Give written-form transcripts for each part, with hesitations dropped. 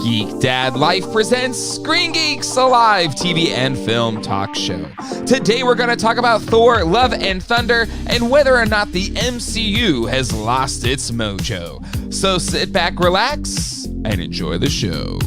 Geek Dad Life presents Screen Geeks, a live TV and film talk show. Today we're going to talk about Thor Love and Thunder and whether or not the MCU has lost its mojo. So sit back, relax, and enjoy the show.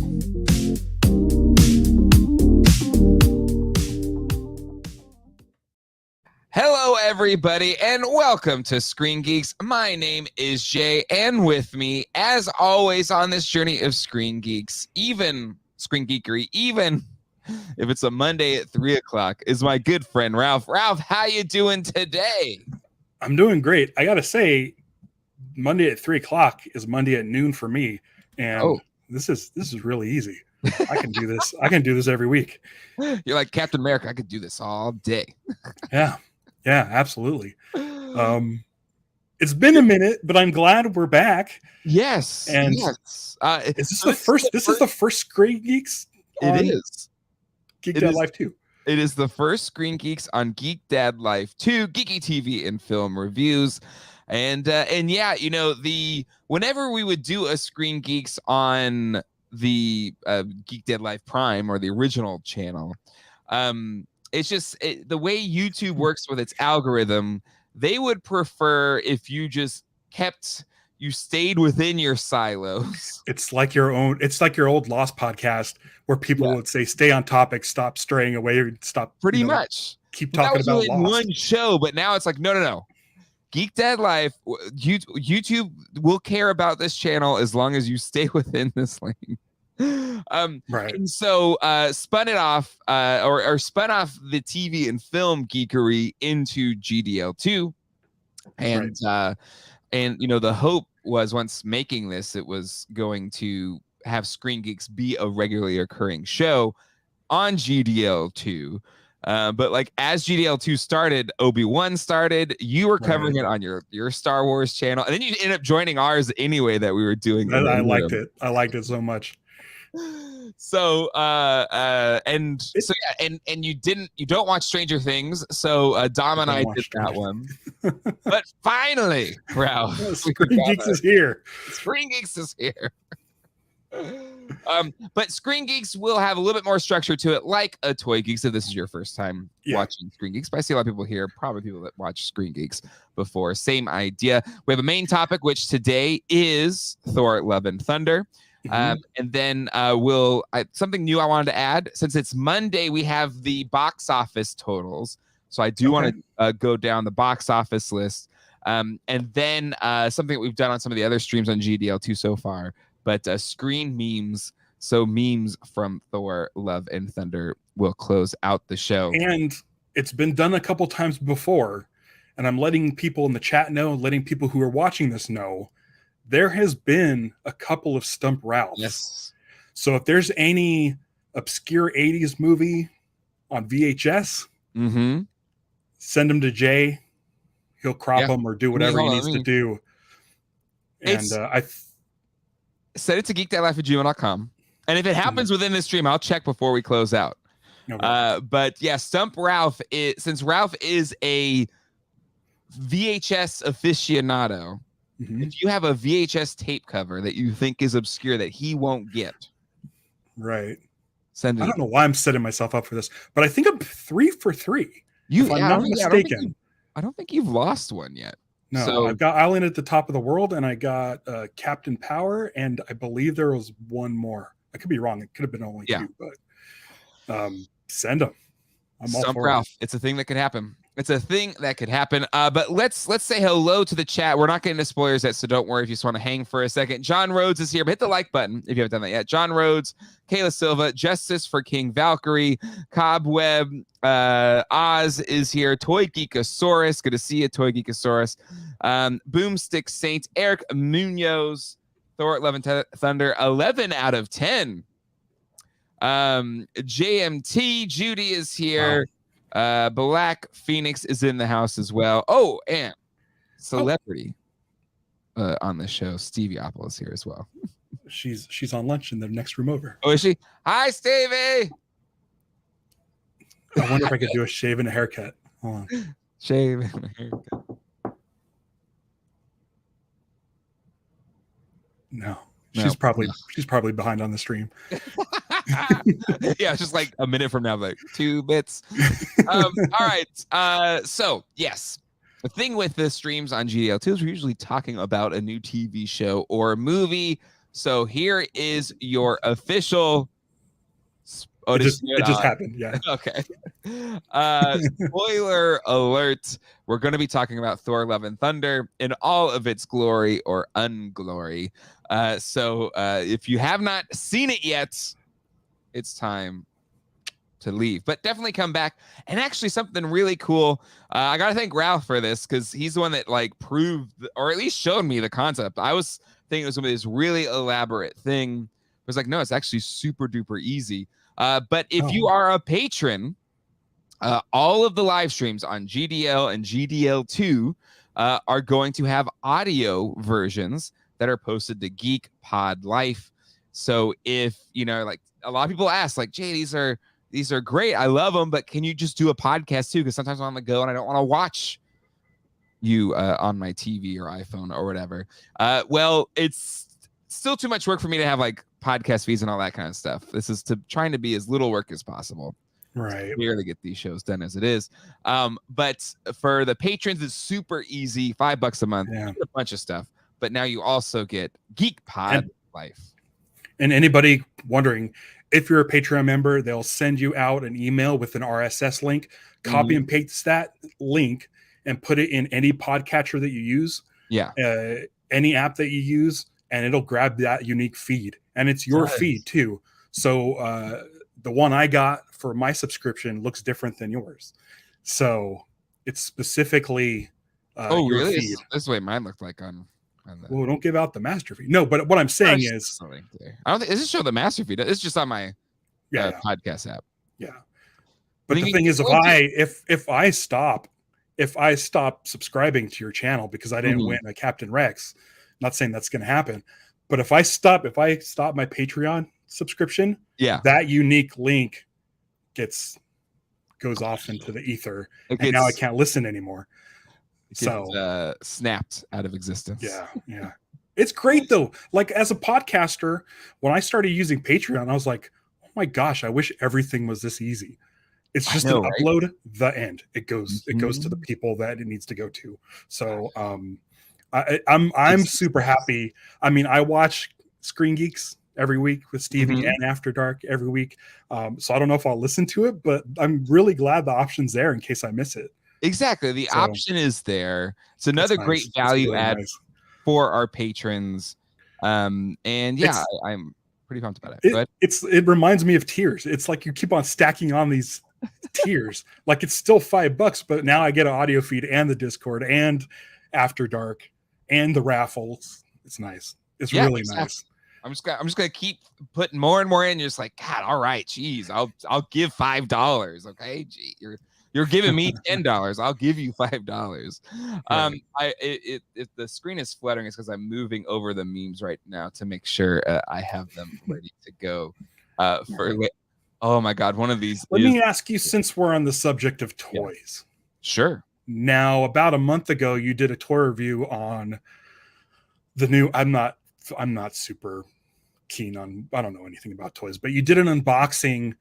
Hello, everybody, and welcome to Screen Geeks. My name is Jay, and with me, as always, on this journey of Screen Geeks, even Screen Geekery, even if it's a Monday at 3 o'clock, is my good friend Ralph. Ralph, how you doing today? I'm doing great. I gotta say, Monday at 3 o'clock is Monday at noon for me, and this is really easy. I can do this. I can do this every week. You're like Captain America. I could do this all day. Yeah, absolutely. It's been a minute, but I'm glad we're back. Yes. And yes. Is this the first? This is the first Screen Geeks. It is. Geek Dad Life 2. It is the first Screen Geeks on Geek Dad Life 2, geeky TV and film reviews. And yeah, you know, whenever we would do a Screen Geeks on the Geek Dad Life Prime or the original channel, it's just the way YouTube works with its algorithm. They would prefer if you just stayed within your silos. It's like your old Lost podcast where people would say, "Stay on topic, stop straying away, stop." Pretty much keep talking about Lost. One show, but now it's like no. Geek Dad Life, YouTube will care about this channel as long as you stay within this lane. Right. And so spun it off or spun off the TV and film geekery into GDL2. And and you know, the hope was once making this, it was going to have Screen Geeks be a regularly occurring show on GDL2. But like as GDL2 started, Obi-Wan started, you were covering it on your Star Wars channel, and then you ended up joining ours anyway that we were doing. I liked it. I liked it so much. So and you don't watch Stranger Things, so Dom and I did that one. But finally, Ralph, Screen Geeks is here. Screen Geeks is here. But Screen Geeks will have a little bit more structure to it, like a Toy Geeks. If this is your first time watching Screen Geeks, but I see a lot of people here, probably people that watch Screen Geeks before. Same idea. We have a main topic, which today is Thor Love and Thunder. And then something new I wanted to add. Since it's Monday, we have the box office totals. So I do want to go down the box office list. And then something that we've done on some of the other streams on GDL2 so far. But screen memes. So memes from Thor Love and Thunder will close out the show. And it's been done a couple times before. And I'm letting people in the chat know, letting people who are watching this know, there has been a couple of Stump Ralphs. Yes. So if there's any obscure 80s movie on VHS, send them to Jay. He'll crop them or do whatever he needs to do. And I send it to geekdadlife@gmail.com. And if it happens within this stream, I'll check before we close out. But yeah, Stump Ralph, since Ralph is a VHS aficionado, if you have a VHS tape cover that you think is obscure that he won't get, send it. I don't know why I'm setting myself up for this, but I think I'm 3 for 3. If I'm not mistaken. I don't think you've lost one yet. No, so, I've got Island at the Top of the World, and I got Captain Power, and I believe there was one more. I could be wrong. It could have been only 2, but send them. I'm all for Ralph. It's a thing that could happen. It's a thing that could happen. But let's say hello to the chat. We're not getting into spoilers yet, so don't worry if you just want to hang for a second. John Rhodes is here. But hit the like button if you haven't done that yet. John Rhodes, Kayla Silva, Justice for King Valkyrie, Cobweb, Oz is here. Toy Geekosaurus. Good to see you, Toy Geekosaurus. Boomstick Saint, Eric Munoz, Thor Love and Thunder, 11 out of 10. JMT, Judy is here. Black Phoenix is in the house as well. Oh, and celebrity on the show, Stevie Apple is here as well. She's on lunch in the next room over. Oh, is she? Hi, Stevie. I wonder if I could do a shave and a haircut. Hold on. Shave and a haircut. No. She's probably behind on the stream. Yeah, just like a minute from now, like 2 bits. All right. So yes, the thing with the streams on GDL2 is we're usually talking about a new TV show or movie. So here is your official. Oh, it just happened. Yeah. Okay. Spoiler alert. We're going to be talking about Thor Love and Thunder in all of its glory or unglory. So if you have not seen it yet, it's time to leave, but definitely come back. And actually something really cool. I got to thank Ralph for this because he's the one that like proved or at least showed me the concept. I was thinking it was going to be this really elaborate thing. It was like, no, it's actually super duper easy. But if you are a patron, all of the live streams on GDL and GDL2 are going to have audio versions that are posted to Geek Pod Life. So if, you know, like a lot of people ask like, Jay, these are great. I love them, but can you just do a podcast too? Because sometimes I'm on the go and I don't want to watch you on my TV or iPhone or whatever. Well, it's still too much work for me to have like podcast feeds and all that kind of stuff. This is trying to be as little work as possible. Right. Here to get these shows done as it is. But for the patrons, it's super easy. $5 a month, a bunch of stuff. But now you also get Geek Pod Life. And anybody wondering, if you're a Patreon member, they'll send you out an email with an RSS link. Copy and paste that link and put it in any podcatcher that you use. Yeah. Any app that you use, and it'll grab that unique feed. And it's your feed too. So the one I got for my subscription looks different than yours. So it's specifically your really? feed. This is the way mine looked like on the... Well, don't give out the master feed. No, but what I'm saying is... I don't think... Does it show the master feed? It's just on my podcast app. Yeah. But the thing is, if I stop subscribing to your channel because I didn't win a Captain Rex, not saying that's going to happen, but if I stop my Patreon subscription, that unique link goes off into the ether, and now I can't listen anymore. So snapped out of existence. Yeah. It's great though. Like as a podcaster, when I started using Patreon, I was like, oh my gosh, I wish everything was this easy. It's just an upload, the end. It goes to the people that it needs to go to. So I'm super happy. I mean, I watch Screen Geeks every week with Stevie and After Dark every week. So I don't know if I'll listen to it, but I'm really glad the option's there in case I miss it. Exactly. The option is there. It's another great value add for our patrons. And I'm pretty pumped about it. It reminds me of tiers. It's like you keep on stacking on these tiers. Like it's still $5, but now I get an audio feed and the Discord and After Dark and the raffles. It's nice. It's really nice. I'm just gonna keep putting more and more in. You're just like, God, all right, geez, I'll give $5. Okay, gee, you're giving me $10. I'll give you $5. If the screen is fluttering, it's because I'm moving over the memes right now to make sure I have them ready to go. Oh my God, one of these. Let me ask you, since we're on the subject of toys. Sure. Now, about a month ago, you did a toy review on the new. I'm not super keen on. I don't know anything about toys, but you did an unboxing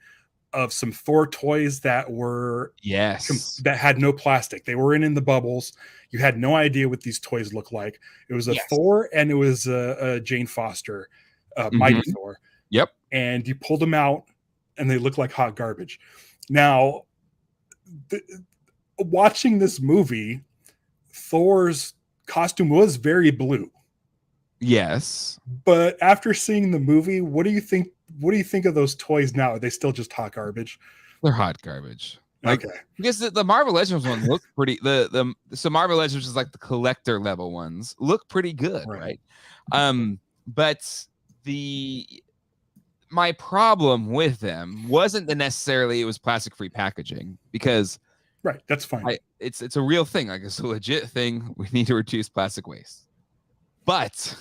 of some Thor toys that were that had no plastic. They were in the bubbles. You had no idea what these toys looked like. It was a Thor and it was a Jane Foster, Mighty Thor. Yep. And you pulled them out, and they look like hot garbage. Now, watching this movie, Thor's costume was very blue. Yes. But after seeing the movie, what do you think? What do you think of those toys now? Are they still just hot garbage? They're hot garbage. Because the Marvel Legends one look pretty. So Marvel Legends is like the collector level ones look pretty good, right? But my problem with them wasn't necessarily it was plastic free packaging, because that's fine. It's a real thing, like it's a legit thing. We need to reduce plastic waste. But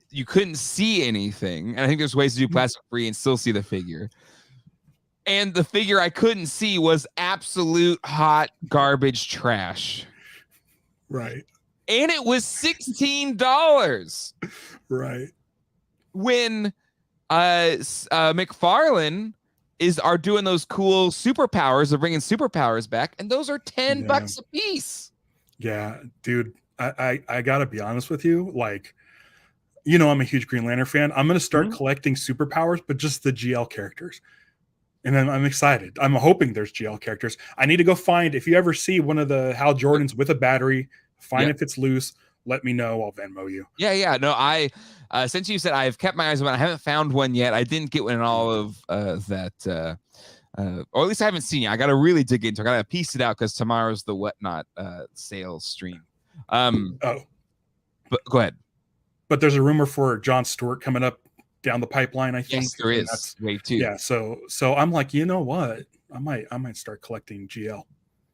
you couldn't see anything. And I think there's ways to do plastic free and still see the figure. And the figure I couldn't see was absolute hot garbage trash. Right. And it was $16. Right. when McFarlane are doing those cool superpowers. They're bringing superpowers back, and those are $10 a piece. Yeah, dude. I gotta be honest with you. Like, I'm a huge Green Lantern fan. I'm gonna start collecting superpowers, but just the GL characters. And then I'm excited. I'm hoping there's GL characters. I need to go find, if you ever see one of the Hal Jordans with a battery, find if it's loose. Let me know. I'll Venmo you. Yeah. No, since you said I've kept my eyes open, I haven't found one yet. I didn't get one in all of that, or at least I haven't seen it. I got to really dig into it. I got to piece it out because tomorrow's the Whatnot sales stream. But go ahead. But there's a rumor for Jon Stewart coming up down the pipeline, I think. Yes, there is. That's way too. Yeah, so I'm like, you know what? I might start collecting GL.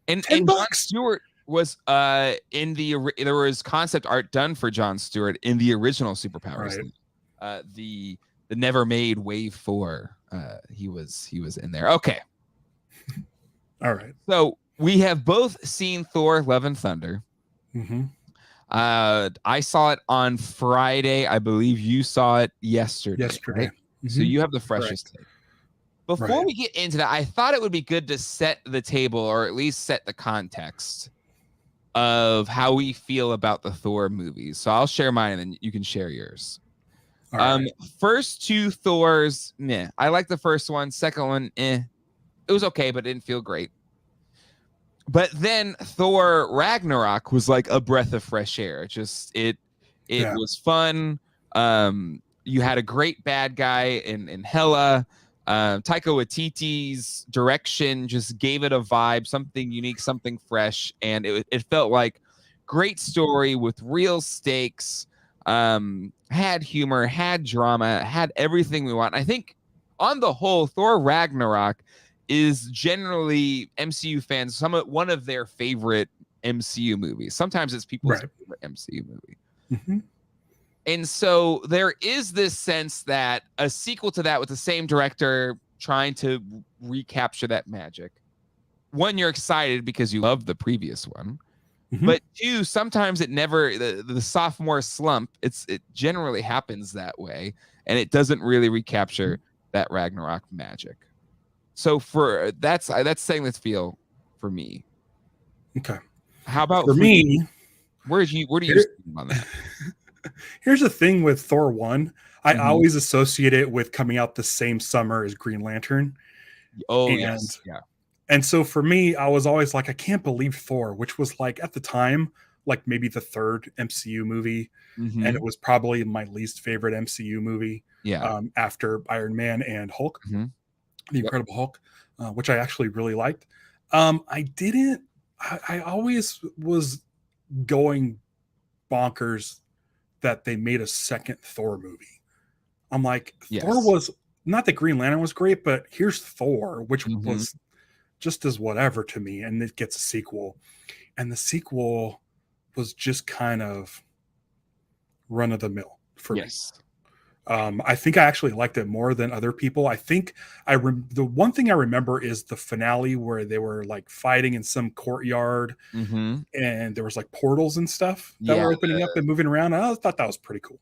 And Jon Stewart was there was concept art done for Jon Stewart in the original Superpowers. Right. The never made Wave 4. He was in there. Okay. All right. So we have both seen Thor Love and Thunder. Mm-hmm. I saw it on Friday. I believe you saw it yesterday. Right? Mm-hmm. So you have the freshest take. Before we get into that, I thought it would be good to set the table, or at least set the context of how we feel about the Thor movies. So I'll share mine and then you can share yours. Right. First two Thors, meh. I like the first one. Second one, eh. It was okay, but it didn't feel great. But then Thor Ragnarok was like a breath of fresh air. Just it was fun. You had a great bad guy in Hela. Taika Waititi's direction just gave it a vibe, something unique, something fresh, and it felt like great story with real stakes. Had humor, had drama, had everything we want. I think on the whole, Thor Ragnarok is generally MCU fans one of their favorite MCU movies. Sometimes it's people's favorite MCU movie. Mm-hmm. And so there is this sense that a sequel to that with the same director trying to recapture that magic. One, you're excited because you love the previous one. Mm-hmm. But two, sometimes it never, the sophomore slump, it generally happens that way. And it doesn't really recapture that Ragnarok magic. So that's saying this feel for me. Okay. How about for me? Where do you stand on that? Here's the thing with Thor 1. I always associate it with coming out the same summer as Green Lantern. Oh, yes. Yeah. And so for me, I was always like, I can't believe Thor, which was like at the time, like maybe the third MCU movie. Mm-hmm. And it was probably my least favorite MCU movie. Yeah. After Iron Man and Hulk, the Incredible Hulk, which I actually really liked. I always was going bonkers that they made a second Thor movie. I'm like, Thor was not that Green Lantern was great, but here's Thor, which was just as whatever to me. And it gets a sequel. And the sequel was just kind of run of the mill for me. I think I actually liked it more than other people. I think the one thing I remember is the finale where they were like fighting in some courtyard and there was like portals and stuff that were opening up and moving around. I thought that was pretty cool.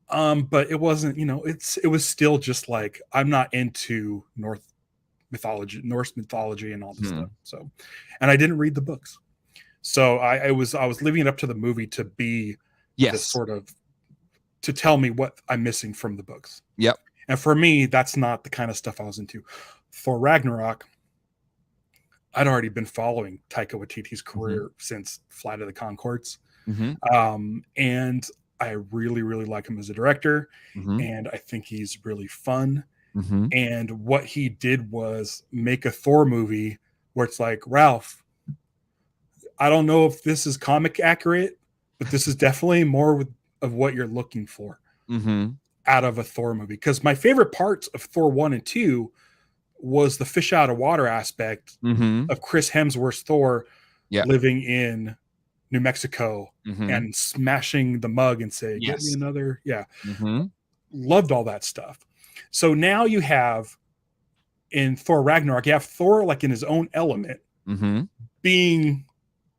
But it wasn't, it was still just like, I'm not into Norse mythology and all this stuff. So, and I didn't read the books. So I was leaving it up to the movie to be this sort of, to tell me what I'm missing from the books. Yep. And for me, that's not the kind of stuff I was into. For Ragnarok, I'd already been following Taika Waititi's career since Flight of the Conchords. And I really, really like him as a director. And I think he's really fun. And what he did was make a Thor movie where it's like, Ralph, I don't know if this is comic accurate, but this is definitely more of what you're looking for out of a Thor movie. Because my favorite parts of Thor 1 and 2 was the fish out of water aspect of Chris Hemsworth's Thor living in New Mexico and smashing the mug and saying, get me another. Loved all that stuff. So now you have in Thor Ragnarok, you have Thor like in his own element being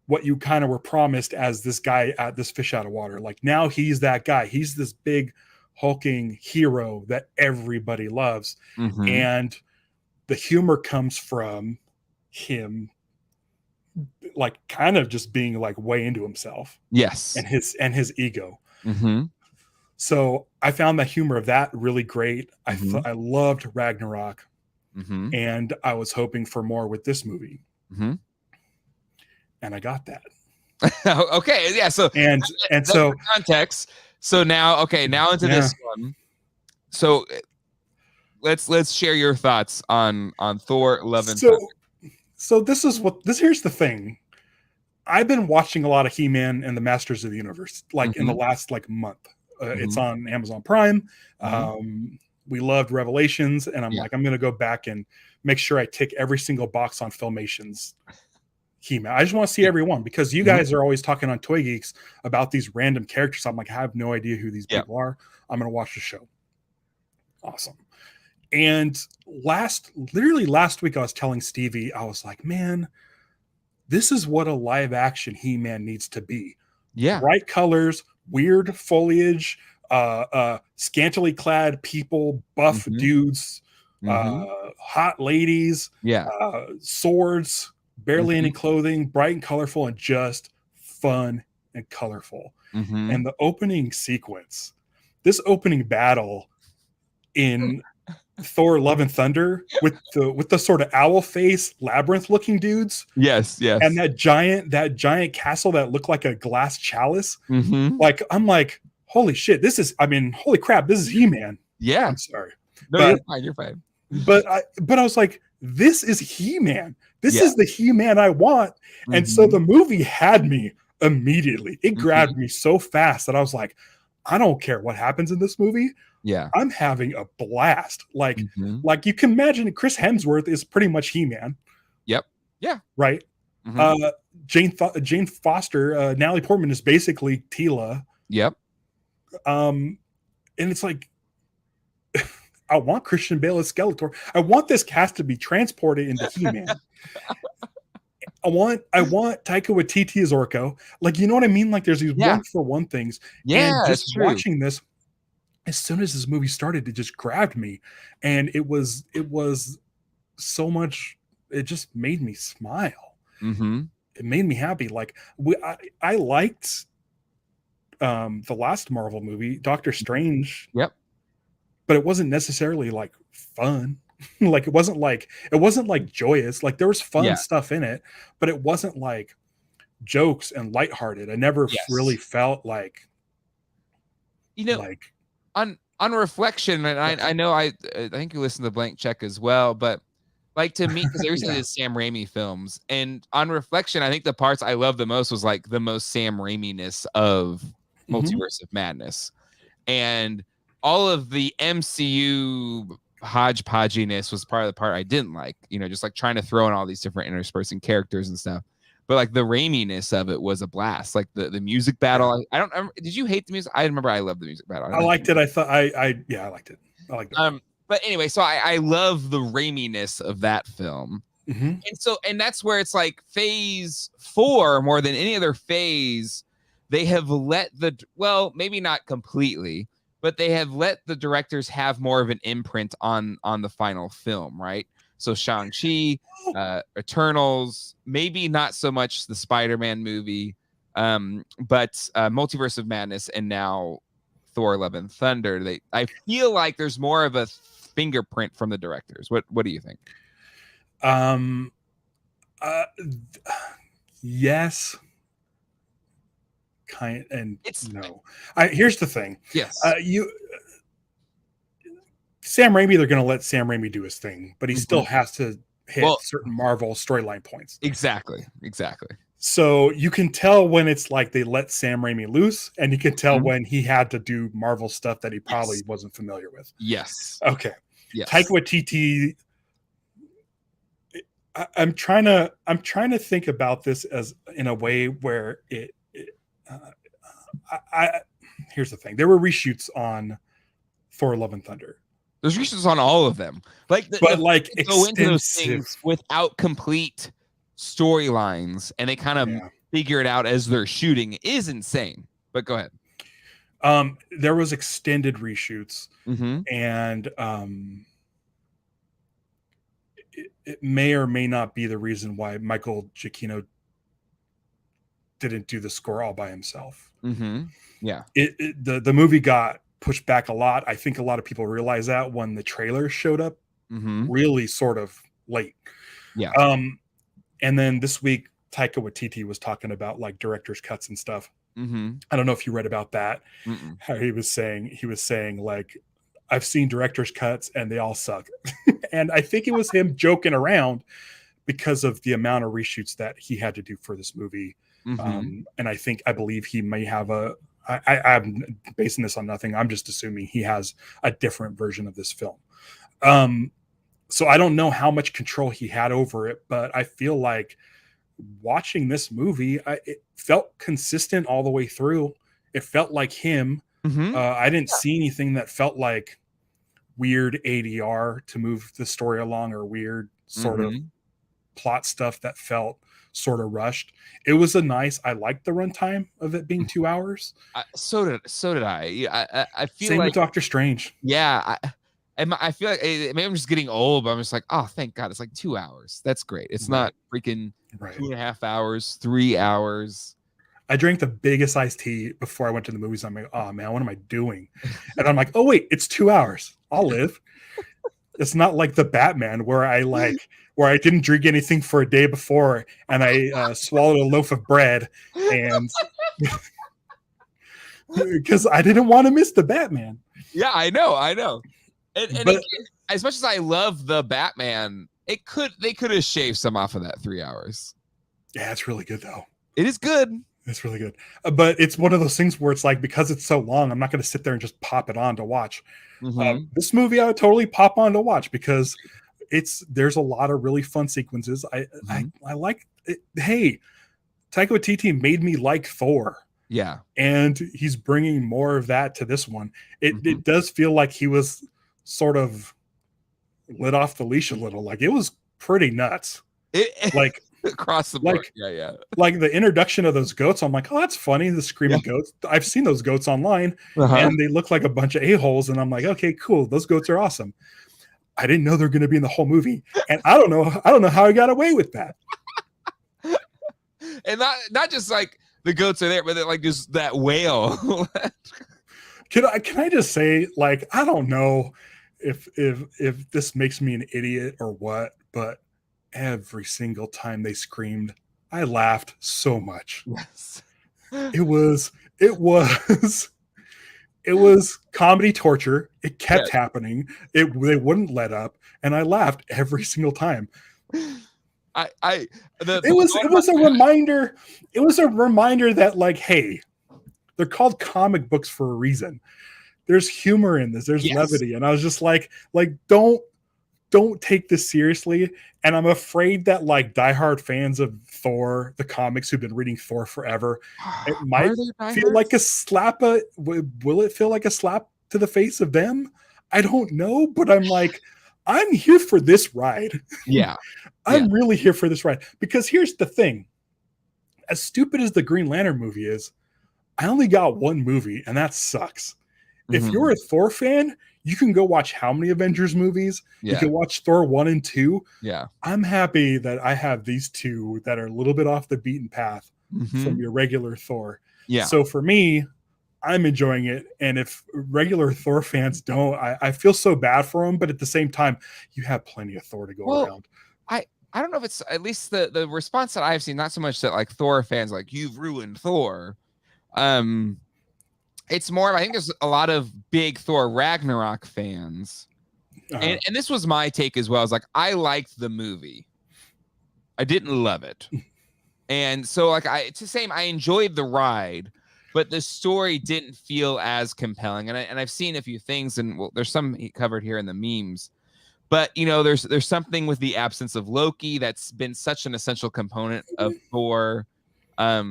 what you kind of were promised as this guy at this fish out of water. Like now he's that guy. He's this big hulking hero that everybody loves. Mm-hmm. And the humor comes from him like kind of just being like way into himself. Yes. And his ego. Mm-hmm. So I found the humor of that really great. Mm-hmm. I loved Ragnarok. Mm-hmm. And I was hoping for more with this movie. Mm-hmm. And I got that. Okay, yeah. So and so context. So now into this one. So let's share your thoughts on Thor Love and Thunder. So here's the thing. I've been watching a lot of He-Man and the Masters of the Universe like in the last like month. It's on Amazon Prime. We loved Revelations, and I'm like, I'm going to go back and make sure I tick every single box on Filmation's He-Man. I just want to see everyone, because you guys are always talking on Toy Geeks about these random characters. I'm like, I have no idea who these people are. I'm going to watch the show. Awesome. And literally last week, I was telling Stevie, I was like, man, this is what a live action He-Man needs to be. Yeah. Bright colors, weird foliage, scantily clad people, buff dudes, hot ladies, swords, barely any clothing, bright and colorful, and just fun and colorful. And the opening sequence, this opening battle in Thor Love and Thunder with the sort of owl face labyrinth looking dudes. Yes. And that giant castle that looked like a glass chalice. Like, I'm like, holy shit, holy crap, this is He-Man. Yeah. I'm sorry. No, you're fine. But I was like, this is He-Man. This is the He-Man I want. And so the movie had me immediately. It grabbed me so fast that I was like, I don't care what happens in this movie. Yeah. I'm having a blast. Like you can imagine Chris Hemsworth is pretty much He-Man. Yep. Yeah. Right. Jane Foster, Natalie Portman is basically Teela. Yep. And it's like, I want Christian Bale as Skeletor. I want this cast to be transported into He-Man. I want Taika Waititi as Orko. Like, you know what I mean? Like, there's these one for one things. Yeah, and just watching this, as soon as this movie started, it just grabbed me, and it was so much. It just made me smile. It made me happy. Like, I liked the last Marvel movie, Doctor Strange. Yep. But it wasn't necessarily like fun. Like, it wasn't like joyous. Like, there was fun stuff in it, but it wasn't like jokes and lighthearted. I never really felt like, like, on reflection, and I know I think you listened to Blank Check as well, but like, to me, because everything is Sam Raimi films, and on reflection, I think the parts I loved the most was like the most Sam Raimi-ness of Multiverse of Madness, and all of the MCU hodgepodginess was part of the part I didn't like. Just like trying to throw in all these different interspersing characters and stuff. But like the Raimi-ness of it was a blast. Like the music battle. I don't remember. Did you hate the music? I remember I loved the music battle. I liked it. I thought I liked it. I liked it. But anyway, so I love the Raimi-ness of that film. And that's where it's like phase 4, more than any other phase, they have let maybe not completely, but they have let the directors have more of an imprint on the final film, right? So Shang-Chi, Eternals, maybe not so much the Spider-Man movie, but Multiverse of Madness, and now Thor Love and Thunder. I feel like there's more of a fingerprint from the directors. What do you think? Yes. Here's the thing. Yes. Sam Raimi, they're going to let Sam Raimi do his thing, but he still has to hit certain Marvel storyline points. Exactly. So you can tell when it's like they let Sam Raimi loose, and you can tell when he had to do Marvel stuff that he probably wasn't familiar with. Yes. Okay. Yes. Taika Waititi. I'm trying to think about this as in a way where here's the thing. There were reshoots on Thor Love and Thunder. There's reshoots on all of them. Go into those things without complete storylines, and they kind of figure it out as they're shooting is insane. But go ahead. There was extended reshoots, Mm-hmm. and it may or may not be the reason why Michael Giacchino didn't do the score all by himself. Mm-hmm. Yeah. The movie got pushed back a lot. I think a lot of people realize that when the trailer showed up really sort of late. Yeah. And then this week, Taika Waititi was talking about like director's cuts and stuff. Mm-hmm. I don't know if you read about that. Mm-mm. How he was saying like, I've seen director's cuts and they all suck. And I think it was him joking around because of the amount of reshoots that he had to do for this movie. Mm-hmm. And I believe he may have I'm basing this on nothing. I'm just assuming he has a different version of this film. So I don't know how much control he had over it, but I feel like watching this movie, it felt consistent all the way through. It felt like him. Mm-hmm. I didn't see anything that felt like weird ADR to move the story along, or weird sort of plot stuff that felt sort of rushed. It was I liked the runtime of it being 2 hours. So did I. I feel Same like with Doctor Strange. Yeah. I feel like maybe I'm just getting old, but I'm just like, oh, thank God, it's like 2 hours. That's great. It's not freaking 2.5 hours, 3 hours. I drank the biggest iced tea before I went to the movies. I'm like, oh man, what am I doing? And I'm like, oh wait, it's 2 hours. I'll live. It's not like the Batman where I didn't drink anything for a day before and I swallowed a loaf of bread, and because I didn't want to miss the Batman. Yeah, I know. And as much as I love the Batman, they could have shaved some off of that 3 hours. Yeah, it's really good though. It is good. It's really good. But it's one of those things where it's like, because it's so long, I'm not going to sit there and just pop it on to watch. This movie I would totally pop on to watch because there's a lot of really fun sequences. I like it. Hey, Taika Waititi made me like Thor. Yeah. And he's bringing more of that to this one. It does feel like he was sort of let off the leash a little. Like, it was pretty nuts. Like across the board. Yeah. Like the introduction of those goats, I'm like, oh, that's funny. The screaming goats. I've seen those goats online and they look like a bunch of a-holes. And I'm like, okay, cool. Those goats are awesome. I didn't know they're going to be in the whole movie. And I don't know how I got away with that. And not just like the goats are there, but like just that whale. Can I just say, like, I don't know if this makes me an idiot or what, but every single time they screamed, I laughed so much. Yes. It was comedy torture. It kept happening. They wouldn't let up, and I laughed every single time. It was a reminder. It was a reminder that, like, hey, they're called comic books for a reason. There's humor in this. There's levity, and I was just like, don't take this seriously. And I'm afraid that, like, diehard fans of Thor, the comics, who've been reading Thor forever, it might feel like a slap. Will it feel like a slap to the face of them? I don't know, but I'm like, I'm here for this ride. Yeah. I'm really here for this ride, because here's the thing. As stupid as the Green Lantern movie is, I only got one movie, and that sucks. If you're a Thor fan, you can go watch how many Avengers movies? You can watch Thor 1 and 2. Yeah. I'm happy that I have these two that are a little bit off the beaten path from your regular Thor. Yeah. So for me, I'm enjoying it. And if regular Thor fans don't, I feel so bad for them. But at the same time, you have plenty of Thor to go around. I don't know if it's, at least the response that I've seen, not so much that like Thor fans like, you've ruined Thor. It's more, I think there's a lot of big Thor Ragnarok fans. And this was my take as well. I was like, I liked the movie. I didn't love it. And so, like, it's the same. I enjoyed the ride, but the story didn't feel as compelling. And I've seen a few things, and well, there's some covered here in the memes. But, you know, there's something with the absence of Loki that's been such an essential component of Thor. But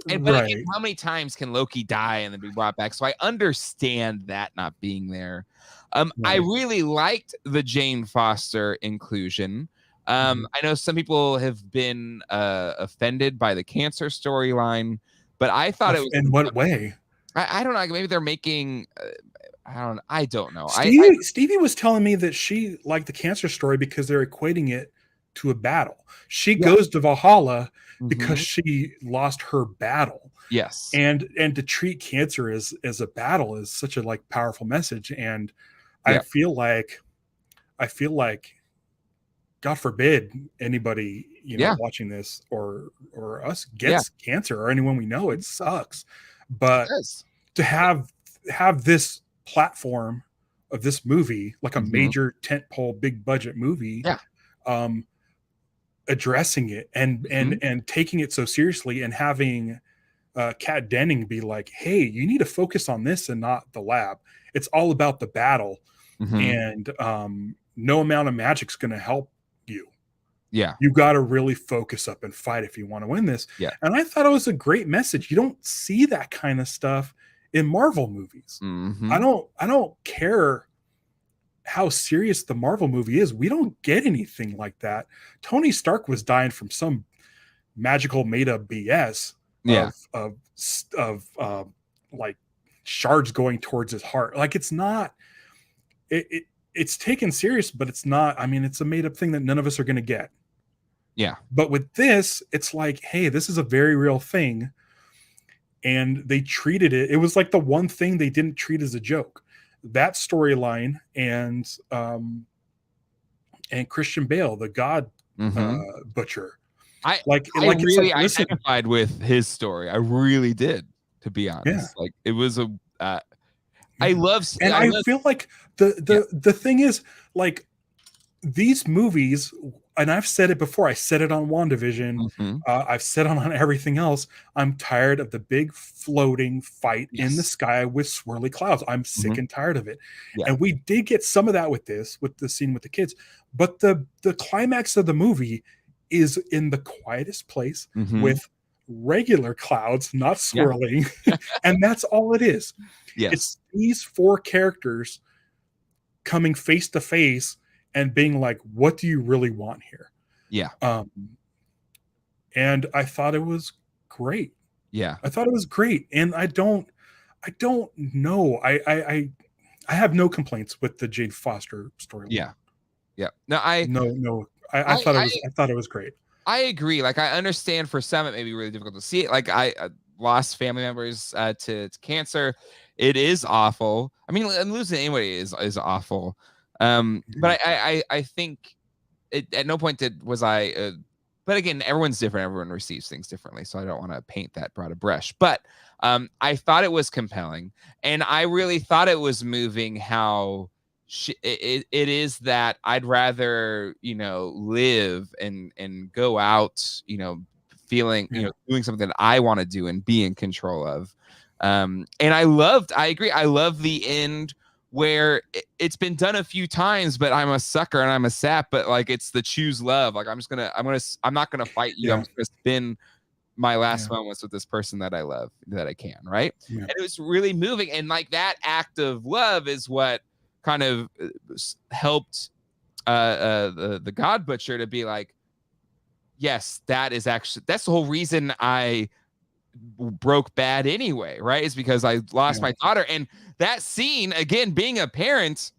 again, how many times can Loki die and then be brought back? So I understand that not being there. I really liked the Jane Foster inclusion. I know some people have been offended by the cancer storyline, but I thought it was. In what way? I don't know. Maybe they're making. I don't know. Stevie was telling me that she liked the cancer story because they're equating it to a battle. She goes to Valhalla because she lost her battle. Yes. And to treat cancer as a battle is such a powerful message. And I feel like God forbid anybody, watching this or us gets cancer, or anyone we know. It sucks. But to have this platform of this movie, like a major tentpole, big budget movie, addressing it and taking it so seriously, and having Kat Denning be like, hey, you need to focus on this and not the lab. It's all about the battle. And no amount of magic's going to help you. Yeah. You got to really focus up and fight if you want to win this. Yeah. And I thought it was a great message. You don't see that kind of stuff in Marvel movies. I don't care how serious the Marvel movie is. We don't get anything like that. Tony Stark was dying from some magical made up BS of like shards going towards his heart. Like, it's not, it's taken serious, but it's not, I mean, it's a made up thing that none of us are going to get. Yeah. But with this, it's like, hey, this is a very real thing. And they treated it. It was like the one thing they didn't treat as a joke. That storyline and Christian Bale, the God butcher. I really identified with his story. I really did, to be honest. Yeah. Like, it was a. I feel like the thing is, like, these movies, and I've said it before. I said it on WandaVision. I've said it on everything else. I'm tired of the big floating fight in the sky with swirly clouds. I'm sick and tired of it. Yeah. And we did get some of that with this, with the scene with the kids. But the climax of the movie is in the quietest place with regular clouds, not swirling. And that's all it is. Yes. It's these four characters coming face to face and being like, what do you really want here? Yeah. And I thought it was great. Yeah. I thought it was great. And I don't know. I have no complaints with the Jane Foster story. Yeah. Yeah. No, I thought it was great. I agree. Like, I understand for some it may be really difficult to see it. Like, I lost family members to cancer. It is awful. I mean, losing anybody is awful. But I think at no point was I. But again, everyone's different. Everyone receives things differently, so I don't want to paint that broad a brush. But I thought it was compelling, and I really thought it was moving. How it is that I'd rather live and go out, feeling doing something that I want to do and be in control of. And I agree. I love the end where it's been done a few times, but I'm a sucker and I'm a sap, but like, it's the choose love. Like, I'm not going to fight you. I'm just going to spend my last moments with this person that I love, that I can. Right. Yeah. And it was really moving. And like, that act of love is what kind of helped the God Butcher to be like, yes, that's the whole reason I broke bad anyway, right? Is because I lost my daughter. And that scene, again, being a parent,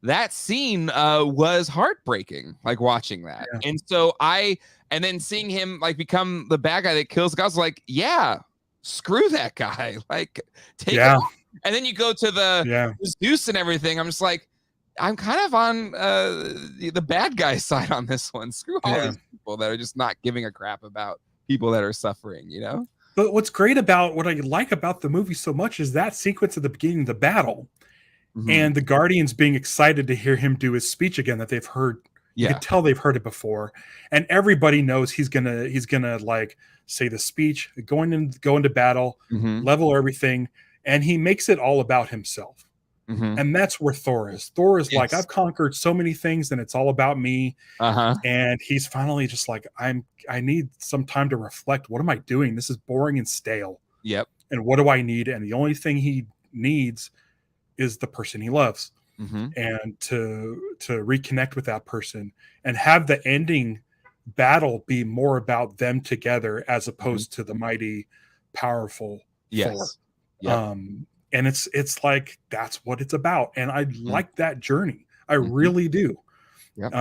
that scene was heartbreaking, like, watching that. And so and then seeing him like become the bad guy that kills the guy, I was like, yeah, screw that guy, like, take it off. And then you go to the Zeus and everything. I'm just like, I'm kind of on the bad guy side on this one. Screw all these people that are just not giving a crap about people that are suffering, But what's great about what I like about the movie so much is that sequence at the beginning of the battle and the Guardians being excited to hear him do his speech again that they've heard. You can tell they've heard it before, and everybody knows he's gonna like say the speech, go into battle, level everything, and he makes it all about himself. And that's where Thor is. Thor is like, I've conquered so many things and it's all about me. And he's finally just like, I need some time to reflect. What am I doing? This is boring and stale. Yep. And what do I need? And the only thing he needs is the person he loves. And to reconnect with that person and have the ending battle be more about them together as opposed to the mighty, powerful Thor. Yep. And it's like that's what it's about, and I like that journey. I really do. Yep.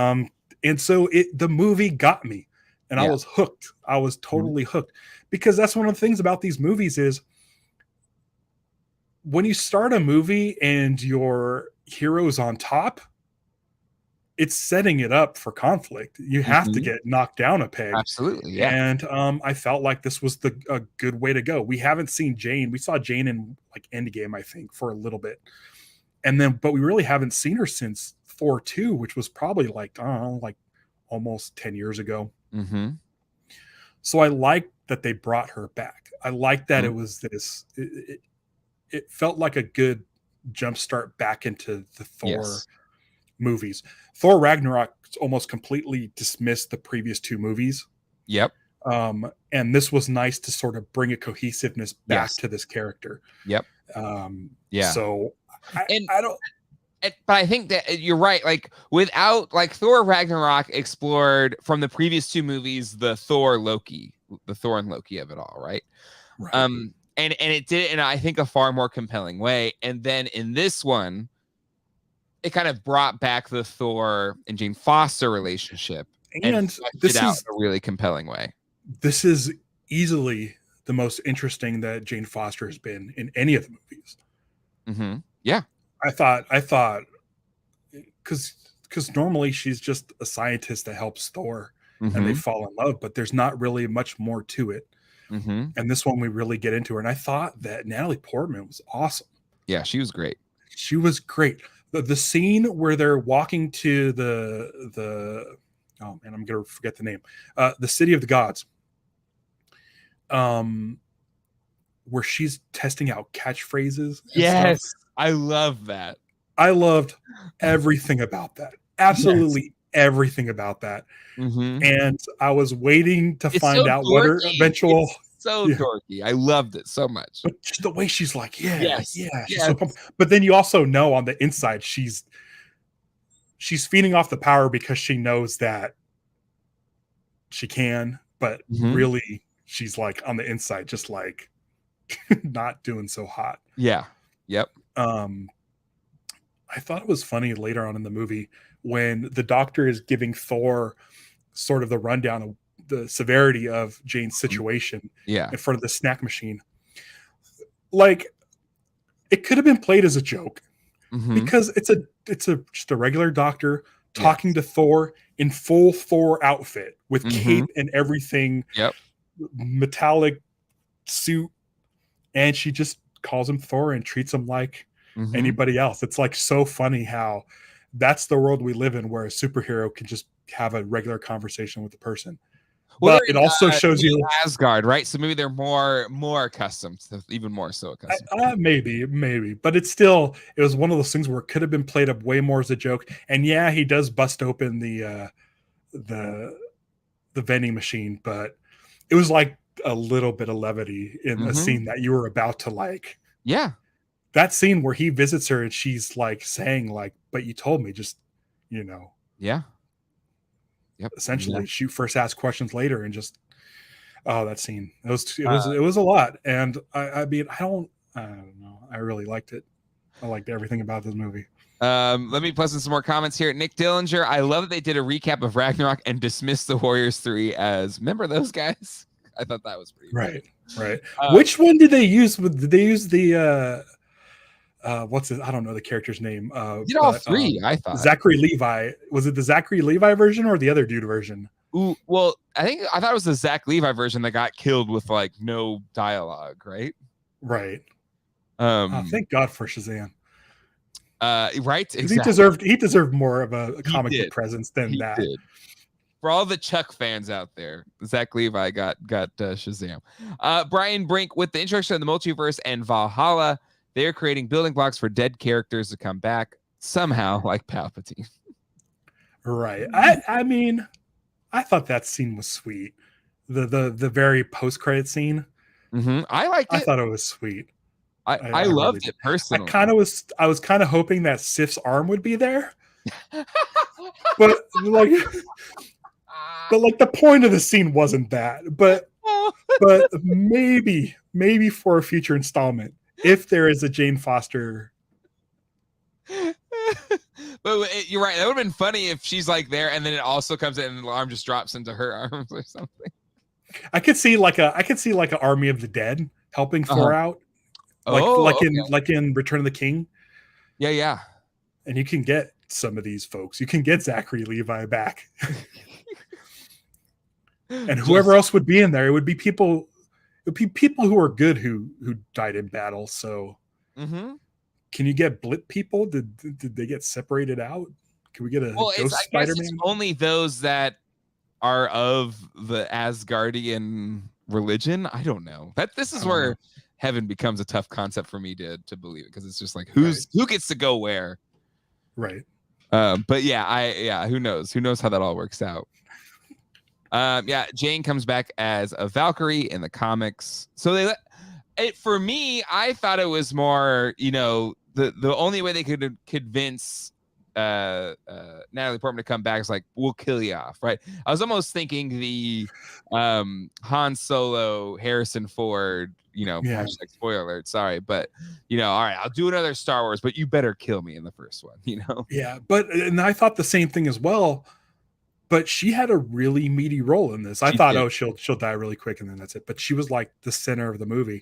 And so the movie got me, and I was hooked. I was totally hooked, because that's one of the things about these movies is when you start a movie and your hero's on top, it's setting it up for conflict. You have to get knocked down a peg. Absolutely, yeah. And I felt like this was a good way to go. We haven't seen Jane. We saw Jane in like Endgame, I think, for a little bit, and then but we really haven't seen her since Thor 2, which was probably like I don't know, like almost 10 years ago. So I like that they brought her back. I like that it was this. It felt like a good jumpstart back into the Thor movies. Thor Ragnarok almost completely dismissed the previous two movies. Yep. And this was nice to sort of bring a cohesiveness back to this character. Yep. So I don't. But I think that you're right. Like without like Thor Ragnarok explored from the previous two movies, the Thor and Loki of it all, right? And it did it in I think a far more compelling way. And then in this one, it kind of brought back the Thor and Jane Foster relationship, and this is a really compelling way. This is easily the most interesting that Jane Foster has been in any of the movies. Yeah. I thought because normally she's just a scientist that helps Thor and they fall in love, but there's not really much more to it. And this one we really get into her. And I thought that Natalie Portman was awesome. Yeah, she was great. She was great. The scene where they're walking to the oh man, I'm gonna forget the name. The City of the Gods. Where she's testing out catchphrases. Yes. Stuff. I love that. I loved everything about that. Absolutely everything about that. And I was waiting to find out what her eventual. It's so dorky. I loved it so much. But just the way she's like, she's so pumped. But then you also know on the inside she's feeding off the power because she knows that she can, but really she's like on the inside, just like not doing so hot. Yeah. Yep. I thought it was funny later on in the movie when the doctor is giving Thor sort of the rundown of the severity of Jane's situation in front of the snack machine. Like it could have been played as a joke because it's just a regular doctor talking to Thor in full Thor outfit with cape and everything. Yep. Metallic suit. And she just calls him Thor and treats him like anybody else. It's like so funny how that's the world we live in, where a superhero can just have a regular conversation with a person. Well, but it also shows you Asgard, right? So maybe they're more accustomed, to, even more so accustomed. Maybe, but it was one of those things where it could have been played up way more as a joke. And yeah, he does bust open the vending machine, but it was like a little bit of levity in a scene that you were about to like. Yeah. That scene where he visits her and she's like saying like, but you told me, just, you know. Yeah. Yep. Essentially shoot first, ask questions later, and just that scene. It was a lot. And I mean, I don't know. I really liked it. I liked everything about this movie. Let me plus in some more comments here. Nick Dillinger, I love that they did a recap of Ragnarok and dismissed the Warriors 3 as, remember those guys? I thought that was pretty right. Which one did they use? Did they use the what's it? I don't know the character's name. Did all three? I thought Zachary Levi. Was it the Zachary Levi version or the other dude version? Ooh, well, I thought it was the Zach Levi version that got killed with like no dialogue, right? Right. Thank God for Shazam. Right. Exactly. He deserved more of a comic book presence than that. Did. For all the Chuck fans out there, Zach Levi got Shazam. Brian Brink, with the introduction of the multiverse and Valhalla, they're creating building blocks for dead characters to come back somehow, like Palpatine. Right. I mean, I thought that scene was sweet. The very post-credit scene. I liked it. I thought it was sweet. I loved really it personally. I was kind of hoping that Sif's arm would be there. But like the point of the scene wasn't that. But maybe for a future installment, if there is a Jane Foster. But you're right. That would have been funny if she's like there, and then it also comes in, and the alarm just drops into her arms or something. I could see like an Army of the Dead helping Thor out, like in Return of the King. Yeah. And you can get some of these folks. You can get Zachary Levi back, and whoever else would be in there. It would be people. It would be people who are good who died in battle. So. Can you get blip people? Did they get separated out? Can we get a ghost Spider-Man? It's only those that are of the Asgardian religion. I don't know. This is where heaven becomes a tough concept for me to believe it, because it's just like who gets to go where, right? But who knows? Who knows how that all works out? Jane comes back as a Valkyrie in the comics. So for me, I thought it was more, the only way they could convince Natalie Portman to come back is like, we'll kill you off, right? I was almost thinking the Han Solo, Harrison Ford, hashtag spoiler alert, sorry, but all right, I'll do another Star Wars, but you better kill me in the first one, Yeah, and I thought the same thing as well. But she had a really meaty role in this. I thought, she'll die really quick and then that's it. But she was like the center of the movie.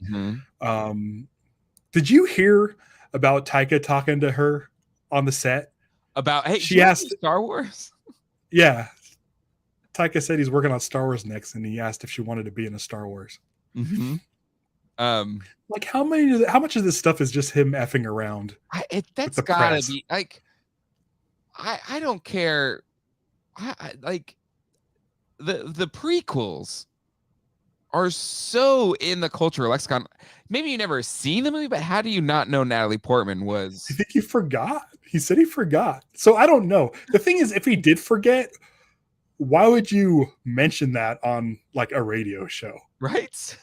Did you hear about Taika talking to her on the set? About, hey, she asked Star Wars? Yeah. Taika said he's working on Star Wars next, and he asked if she wanted to be in a Star Wars. Like how much of this stuff is just him effing around? That's gotta be like, I don't care. I like the prequels are so in the cultural lexicon. Maybe you never seen the movie, but how do you not know Natalie Portman was? I think he forgot. He said he forgot. So I don't know. The thing is, if he did forget, why would you mention that on like a radio show? Right.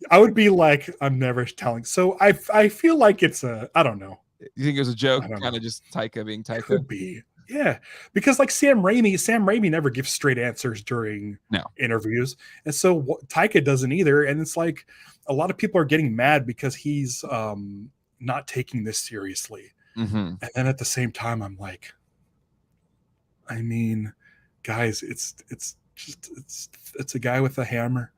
I would be like, I'm never telling. So I feel like it's I don't know. You think it was a joke? Kind of just Taika being Taika? Could be. Yeah, because like Sam Raimi never gives straight answers during interviews, and so Taika doesn't either. And it's like a lot of people are getting mad because he's not taking this seriously. And then at the same time, I'm like, I mean, guys, it's a guy with a hammer,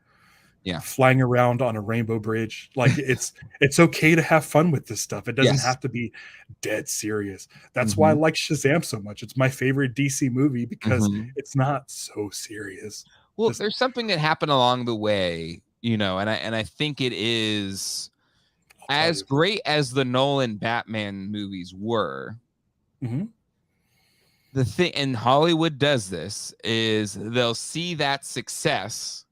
flying around on a rainbow bridge. Like it's okay to have fun with this stuff. It doesn't have to be dead serious. That's why I like Shazam so much. It's my favorite DC movie because it's not so serious. Well, there's something that happened along the way, and I think it is as great as the Nolan Batman movies were. The thing, and Hollywood does this, is they'll see that success.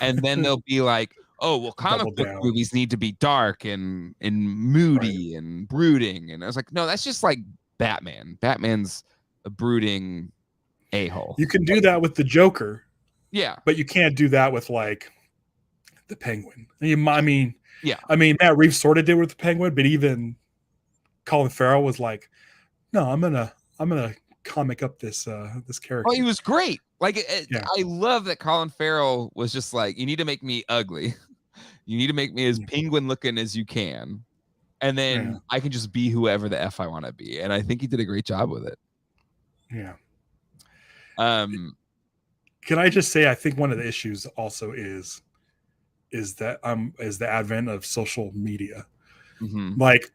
And then they'll be like, oh, well, comic book movies need to be dark and moody and brooding. And I was like, no, that's just like Batman. Batman's a brooding a-hole. You can do that with the Joker. Yeah. But you can't do that with like the Penguin. I mean, Matt Reeves sort of did with the Penguin, but even Colin Farrell was like, no, I'm gonna comic up this character. Oh, he was great. Like, I love that Colin Farrell was just like, you need to make me ugly. You need to make me as penguin looking as you can. And then I can just be whoever the F I want to be. And I think he did a great job with it. Yeah. Can I just say, I think one of the issues also is the advent of social media. Like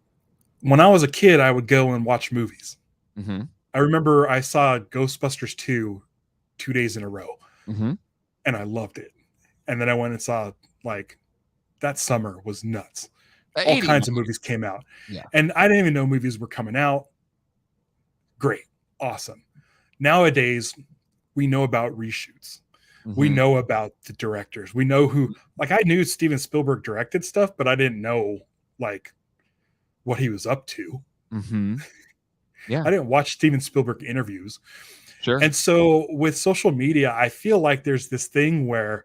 when I was a kid, I would go and watch movies. I remember I saw Ghostbusters 2 days in a row, and I loved it. And then I went and saw, like, that summer was nuts. All kinds of movies came out. And I didn't even know movies were coming out. Great. Awesome. Nowadays, we know about reshoots. We know about the directors. We know who, like, I knew Steven Spielberg directed stuff, but I didn't know, like, what he was up to. I didn't watch Steven Spielberg interviews. Sure. And so with social media, I feel like there's this thing where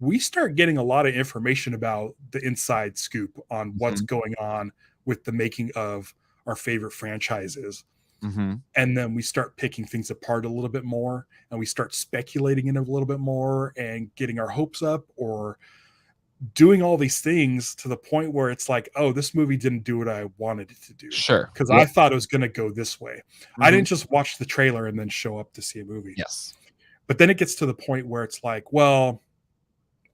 we start getting a lot of information about the inside scoop on what's going on with the making of our favorite franchises. And then we start picking things apart a little bit more, and we start speculating in a little bit more and getting our hopes up, or doing all these things to the point where it's like, oh, this movie didn't do what I wanted it to do. Sure. Because I thought it was going to go this way. Mm-hmm. I didn't just watch the trailer and then show up to see a movie. Yes. But then it gets to the point where it's like, well,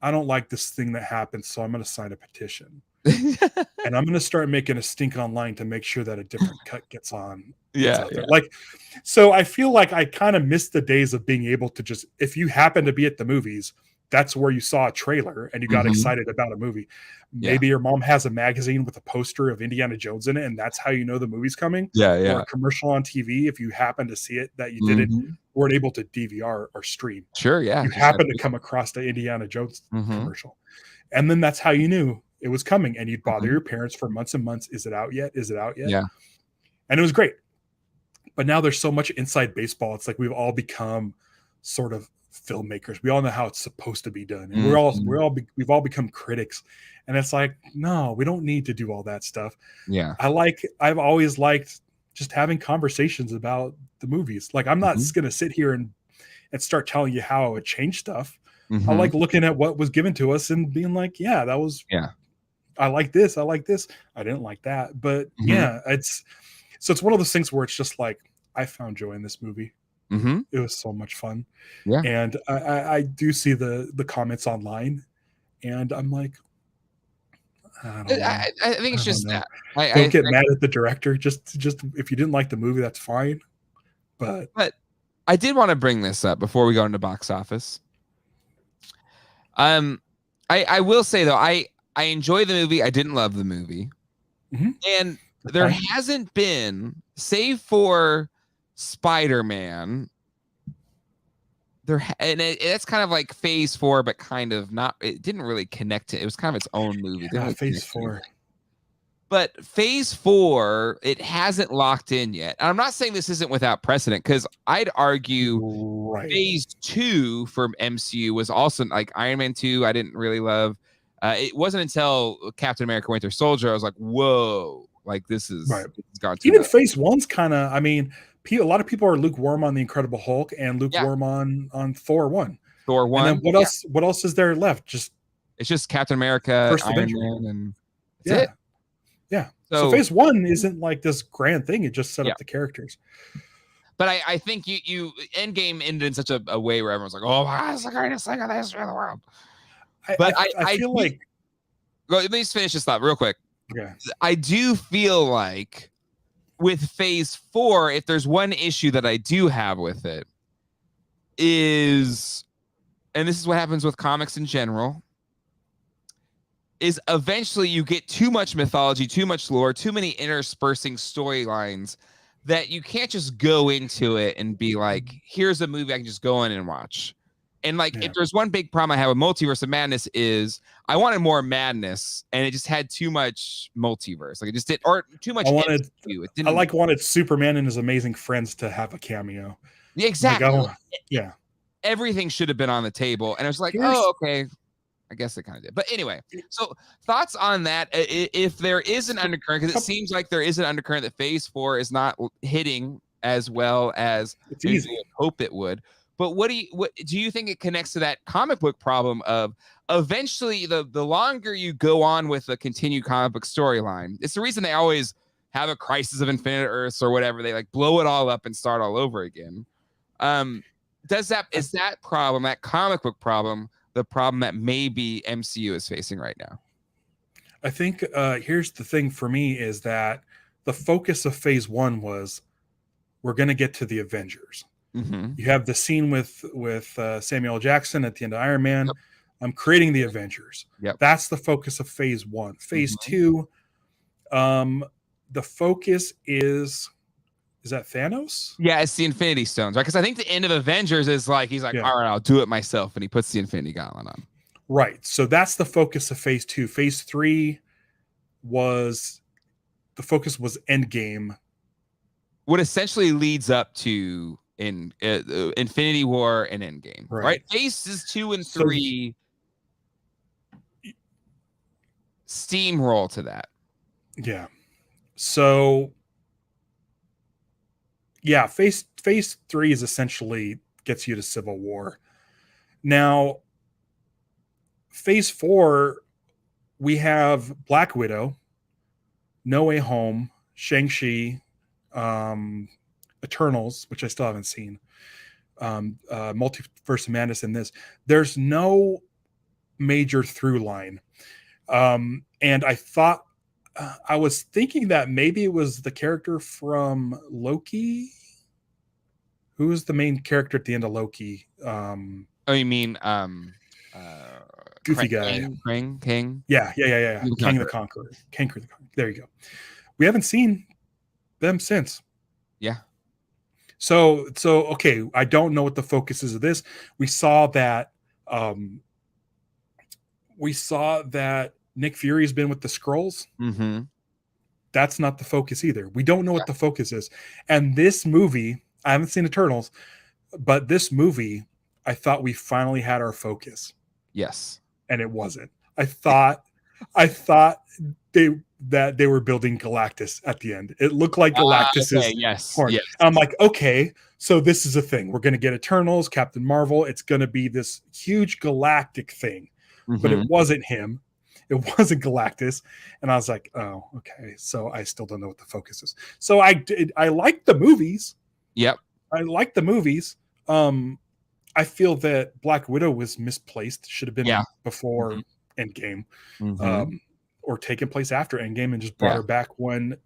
I don't like this thing that happened, so I'm going to sign a petition. And I'm going to start making a stink online to make sure that a different cut gets on. Yeah. Like, so I feel like I kind of missed the days of being able to just, if you happen to be at the movies, that's where you saw a trailer and you got excited about a movie. Maybe your mom has a magazine with a poster of Indiana Jones in it, and that's how you know the movie's coming. Or a commercial on TV, if you happen to see it that you weren't able to DVR or stream. Sure, yeah. You happen to come across the Indiana Jones commercial. And then that's how you knew it was coming, and you'd bother your parents for months and months. Is it out yet? Is it out yet? Yeah. And it was great. But now there's so much inside baseball. It's like we've all become sort of filmmakers. We all know how it's supposed to be done. And we've all become critics. And it's like, no, we don't need to do all that stuff. Yeah. I've always liked just having conversations about the movies. Like, I'm not going to sit here and start telling you how I would change stuff. I like looking at what was given to us and being like, yeah, that was, I like this. I like this. I didn't like that. But it's one of those things where it's just like, I found joy in this movie. It was so much fun. Yeah. And I do see the comments online, and I'm like, I don't know. I think it's just that. Don't get mad at the director. Just if you didn't like the movie, that's fine. But I did want to bring this up before we go into box office. I will say though, I enjoy the movie. I didn't love the movie, and there hasn't been, save for Spider-Man, it's kind of like phase 4, but kind of not. It didn't really connect to it. It was kind of its own movie. Really phase 4. But phase 4, it hasn't locked in yet. And I'm not saying this isn't without precedent, because I'd argue phase 2 for MCU was also like Iron Man 2. I didn't really love. It wasn't until Captain America: Winter Soldier I was like, whoa, like this is gone too even much. phase 1's kind of. I mean, a lot of people are lukewarm on the Incredible Hulk and lukewarm on Thor 1. Thor 1. And then what else is there left? It's just Captain America, First Iron Avenger. Man, and that's it. Yeah. So phase 1 isn't like this grand thing. It just set up the characters. But I think you Endgame ended in such a way where everyone's like, oh my God, it's the greatest thing in the history of the world. I feel like. Let me just finish this thought real quick. Yeah. I do feel like with phase 4, if there's one issue that I do have with it, is, and this is what happens with comics in general, is eventually you get too much mythology, too much lore, too many interspersing storylines that you can't just go into it and be like, here's a movie I can just go in and watch. And like, if there's one big problem I have with Multiverse of Madness is I wanted more madness, and it just had too much multiverse. Like it just did, or too much. Wanted Superman and his amazing friends to have a cameo. Yeah, exactly. Like, everything should have been on the table, and I was like, oh, okay. I guess it kind of did. But anyway, so thoughts on that? If there is an undercurrent, because it seems like there is an undercurrent that phase 4 is not hitting as well as we hope it would. But what do you think it connects to that comic book problem of eventually the longer you go on with a continued comic book storyline, it's the reason they always have a Crisis of Infinite Earths or whatever. They like blow it all up and start all over again. Is that problem, that comic book problem, the problem that maybe MCU is facing right now? I think here's the thing for me is that the focus of phase 1 was we're going to get to the Avengers. You have the scene with Samuel L. Jackson at the end of Iron Man. I'm creating the Avengers. That's the focus of phase 1. Phase 2, the focus is that Thanos? Yeah, it's the Infinity Stones, right? Because I think the end of Avengers is like he's like, all right, I'll do it myself, and he puts the Infinity Gauntlet on. Right. So that's the focus of phase 2. Phase 3 was the focus was Endgame. What essentially leads up to Infinity War and Endgame, right? Phases 2 and 3 steamroll to that. Yeah. So yeah, phase 3 is essentially gets you to Civil War. Now, phase 4 we have Black Widow, No Way Home, Shang-Chi, Eternals, which I still haven't seen, Multiverse of Madness in this. There's no major through line. And I thought, I was thinking that maybe it was the character from Loki. Who is the main character at the end of Loki? Oh, you mean goofy guy. King? Yeah. King the Conqueror. There you go. We haven't seen them since. Yeah. So okay, I don't know what the focus is of this. We saw that Nick Fury's been with the Skrulls. Mm-hmm. That's not the focus either. We don't know what the focus is. And this movie, I haven't seen Eternals, but this movie, I thought we finally had our focus. Yes. And it wasn't. I thought they were building Galactus at the end. It looked like Galactus's horn. Yes. I'm like, okay, so this is a thing. We're going to get Eternals, Captain Marvel. It's going to be this huge galactic thing. Mm-hmm. But it wasn't him. It wasn't Galactus. And I was like, oh, okay. So I still don't know what the focus is. So I like the movies. Yep. I like the movies. I feel that Black Widow was misplaced. Should have been before Endgame, or taken place after Endgame, and just brought her back when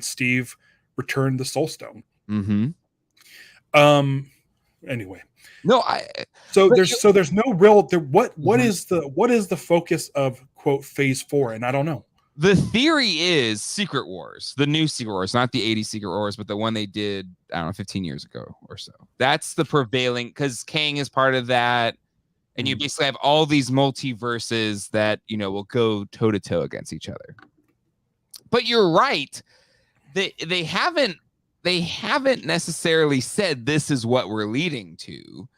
Steve returned the Soul Stone. Mm-hmm. Anyway, no, there's no real there. What is the focus of quote Phase 4? And I don't know. The theory is Secret Wars, the new Secret Wars, not the 80s Secret Wars, but the one they did, I don't know, 15 years ago or so. That's the prevailing, because Kang is part of that. And you basically have all these multiverses that, will go toe to toe against each other. But you're right. They haven't necessarily said this is what we're leading to.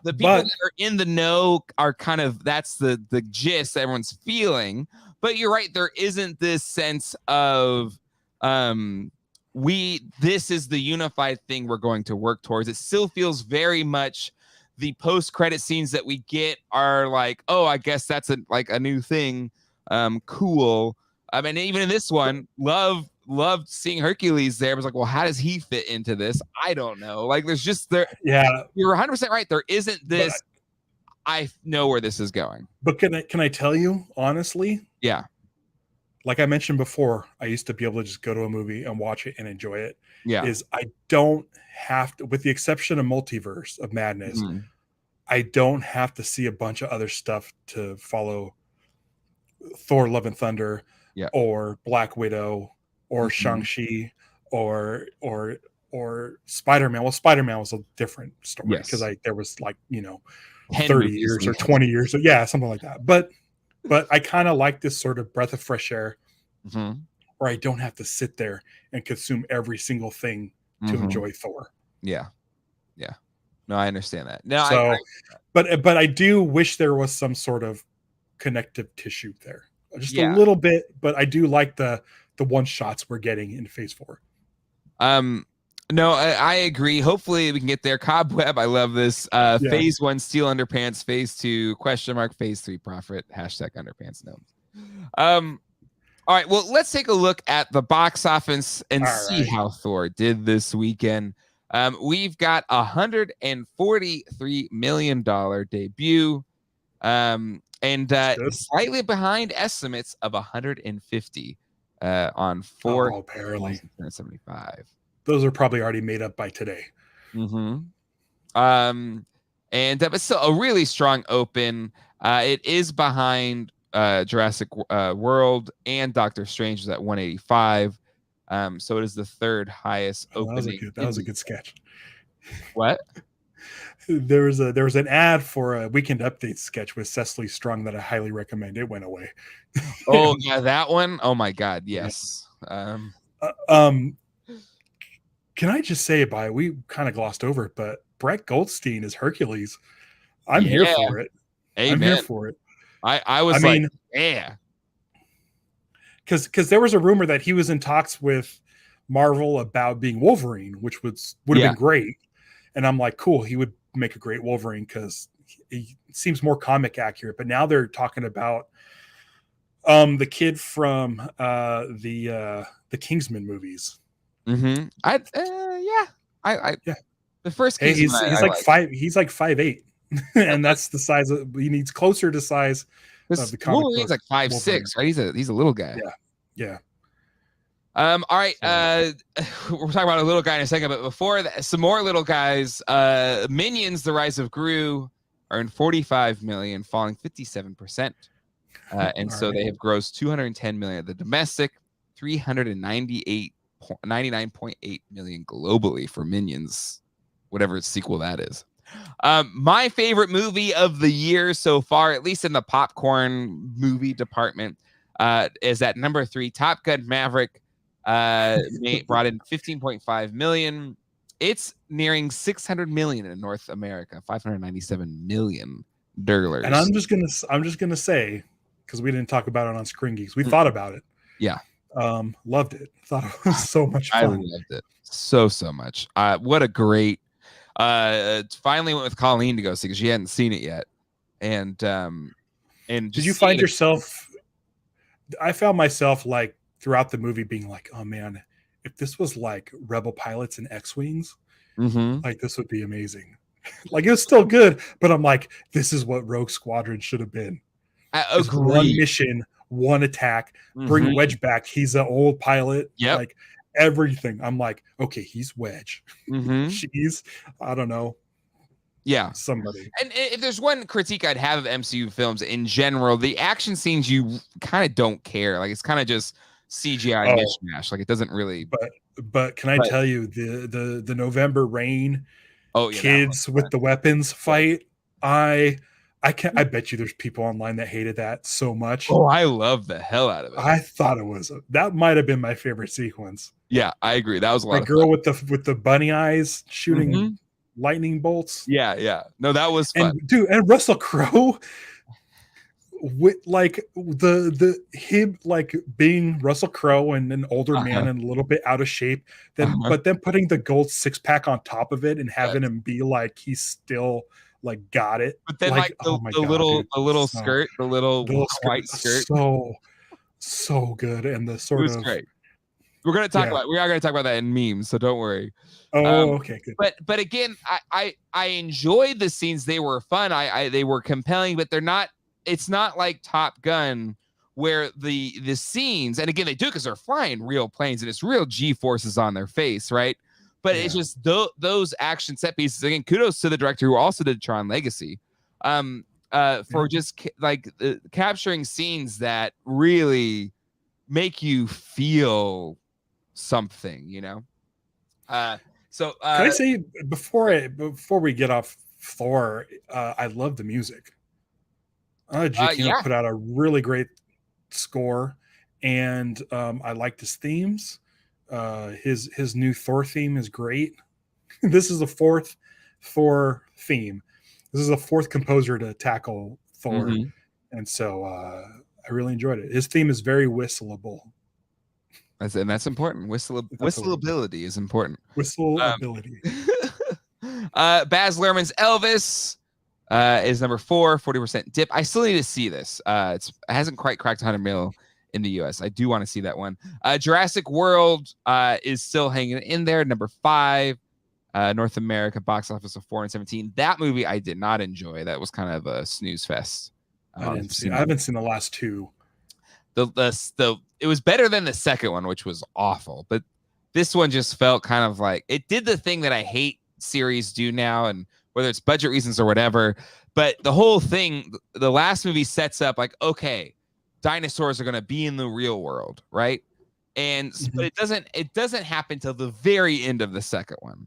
The people that are in the know are kind of, that's the gist everyone's feeling. But you're right, there isn't this sense of this is the unified thing we're going to work towards. It still feels very much the post-credit scenes that we get are like, oh, I guess that's a new thing. Cool. I mean, even in this one, loved seeing Hercules there. I was like, well, how does he fit into this? I don't know. Like, there's just there. Yeah, you're 100% right. There isn't this. I know where this is going. But can I tell you honestly? Yeah. Like I mentioned before, I used to be able to just go to a movie and watch it and enjoy it. Yeah. I don't have to, with the exception of Multiverse of Madness, I don't have to see a bunch of other stuff to follow Thor Love and Thunder or Black Widow or Shang-Chi or Spider-Man. Well, Spider-Man was a different story because there was 30 years or 20 years. So something like that. But I kind of like this sort of breath of fresh air where I don't have to sit there and consume every single thing to enjoy Thor. Yeah. No, I understand that. No, so, but I do wish there was some sort of connective tissue there, just a little bit. But I do like the one shots we're getting in Phase 4. No, I agree. Hopefully we can get there. Cobweb, I love this. Phase 1 Steel Underpants, Phase 2 ? Phase 3 Profit #Underpants Gnomes. All right, well, let's take a look at the box office and see how Thor did this weekend. We've got $143 million debut, and slightly behind estimates of 150 on 475. Those are probably already made up by today. And but still a really strong open. It is behind Jurassic World and Doctor Strange is at 185. So it is the third highest opening. That was a good sketch. What? There was an ad for a Weekend Update sketch with Cecily Strong that I highly recommend. It went away. Oh yeah, that one. Oh my God, yes. Can I just say, we kind of glossed over it, but Brett Goldstein is Hercules. I'm here for it. Amen. I'm here for it. I mean, because there was a rumor that he was in talks with Marvel about being Wolverine, which would have been great. And I'm like, cool, he would make a great Wolverine because he seems more comic accurate. But now they're talking about The kid from the Kingsman movies. Mm-hmm. I Yeah. The first Hey, Kingsman he's I like like. 5. He's like 5'8", and that's the size of. He needs closer to size of This the comic Wolverine's book like 5'6", Wolverine. right? He's a little guy. Yeah, yeah. All right. So, We're talking about a little guy in a second, but before that, some more little guys. Minions: The Rise of Gru earned 45 million, falling 57%. And so they have grossed 210 million at the domestic, 99.8 million globally for Minions, whatever sequel that is. My favorite movie of the year so far, at least in the popcorn movie department, is at number 3, Top Gun Maverick. Brought in 15.5 million. It's nearing 600 million in North America, 597 million dollars. and I'm just gonna say, because we didn't talk about it on Screen Geeks, we thought about it. Yeah. Loved it. Thought it was so much fun. I loved it so much. What a great. Finally went with Colleen to go see because she hadn't seen it yet. And did you find yourself? I found myself like throughout the movie being like, oh man, if this was like Rebel pilots and X-wings, like this would be amazing. Like it was still good, but I'm like, this is what Rogue Squadron should have been. I agree. One mission, one attack, bring Wedge back. He's an old pilot. Yeah. Like everything. I'm like, okay, he's Wedge. She's, I don't know. Yeah. Somebody. And if there's one critique I'd have of MCU films in general, the action scenes you kind of don't care. Like it's kind of just CGI mishmash. Like it doesn't really. But can I tell you the November Rain kids with the weapons fight? I bet you there's people online that hated that so much. Oh, I love the hell out of it. I thought that might have been my favorite sequence. Yeah, I agree. That was a lot of girl fun. with the bunny eyes shooting lightning bolts. Yeah. No, that was fun. And Russell Crowe with like him like being Russell Crowe and an older man and a little bit out of shape, but then putting the gold 6-pack on top of it and having him be like he's still like got it. But then like the little skirt, the little white skirt. So good. And the sort of great. We are going to talk about that in memes, so don't worry. Okay, good. But again, I enjoyed the scenes. They were fun. They were compelling, but they're not. It's not like Top Gun where the scenes, and again they do because they're flying real planes and it's real G forces on their face, right? But it's just those action set pieces. Again, kudos to the director who also did Tron Legacy, for just capturing scenes that really make you feel something, you know. Can I say before we get off Thor, I love the music. Giacchino put out a really great score, and I liked his themes. His new Thor theme is great. This is the 4th Thor theme. This is the 4th composer to tackle Thor, and so I really enjoyed it. His theme is very whistleable. That's important. Whistleability is important. Whistleability. Baz Luhrmann's Elvis is number 4, 40% dip. I still need to see this. It hasn't quite cracked 100 mil in the US. I do want to see that one. Jurassic World is still hanging in there, number 5. North America box office of 417. That movie I did not enjoy. That was kind of a snooze fest. I haven't seen the last 2. It was better than the second one, which was awful. But this one just felt kind of like it did the thing that I hate series do now, and whether it's budget reasons or whatever. But the whole thing, the last movie sets up like, okay, dinosaurs are going to be in the real world, right? And but it doesn't happen till the very end of the second one.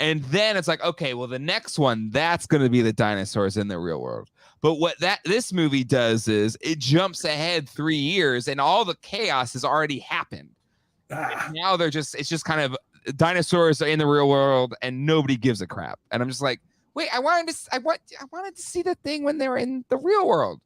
And then it's like, okay, well, the next one, that's going to be the dinosaurs in the real world. But what this movie does is it jumps ahead 3 years and all the chaos has already happened. Now it's just kind of dinosaurs are in the real world and nobody gives a crap. And I'm just like, wait, I wanted to see the thing when they were in the real world.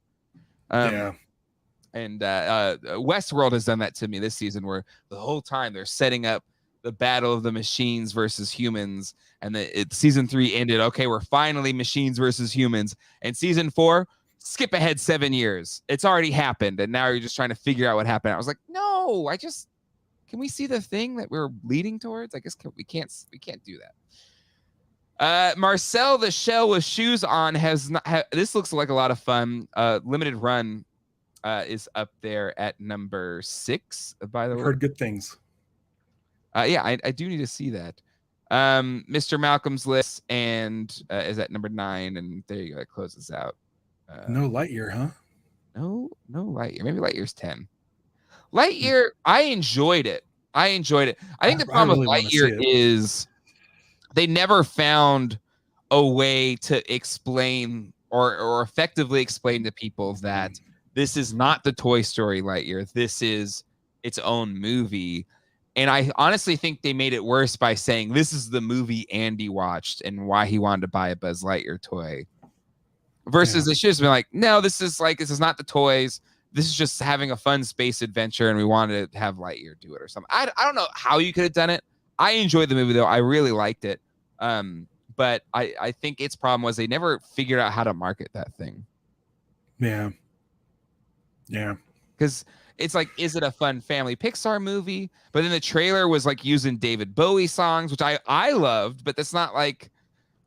And Westworld has done that to me this season, where the whole time they're setting up the battle of the machines versus humans, and season 3 ended. Okay, we're finally machines versus humans, and season 4 skip ahead 7 years. It's already happened, and now you're just trying to figure out what happened. I was like, no, can we see the thing that we're leading towards? I guess we can't do that. Marcel the Shell with Shoes On this looks like a lot of fun. Limited Run is up there at number 6, by the way. Heard good things. Yeah, I do need to see that. Mr. Malcolm's List and is at number 9, and there you go. It closes out. No Lightyear, huh? No Lightyear. Maybe Lightyear's 10. Lightyear, I enjoyed it. I think the problem with Lightyear is they never found a way to explain or effectively explain to people that this is not the Toy Story Lightyear. This is its own movie. And I honestly think they made it worse by saying this is the movie Andy watched and why he wanted to buy a Buzz Lightyear toy. Versus it should have been like, no, this is not the toys. This is just having a fun space adventure, and we wanted to have Lightyear do it or something. I don't know how you could have done it. I enjoyed the movie, though. I really liked it. But I think its problem was they never figured out how to market that thing. Yeah. Because it's like, is it a fun family Pixar movie? But then the trailer was like using David Bowie songs, which I loved, but that's not like,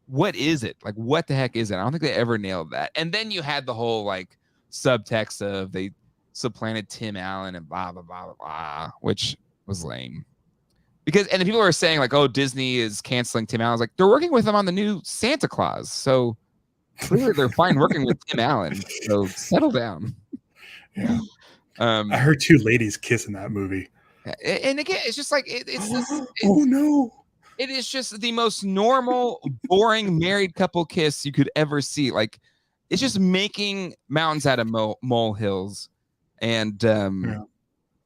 what is it? Like, what the heck is it? I don't think they ever nailed that. And then you had the whole like subtext of they supplanted Tim Allen and blah, blah, blah, blah, blah, which was lame. And the people are saying like, oh, Disney is canceling Tim Allen. I was like, they're working with him on the new Santa Claus. So clearly they're fine working with Tim Allen. So settle down. Yeah. I heard 2 ladies kiss in that movie. And again, it's just like, oh no. It is just the most normal, boring married couple kiss you could ever see. Like, it's just making mountains out of molehills. And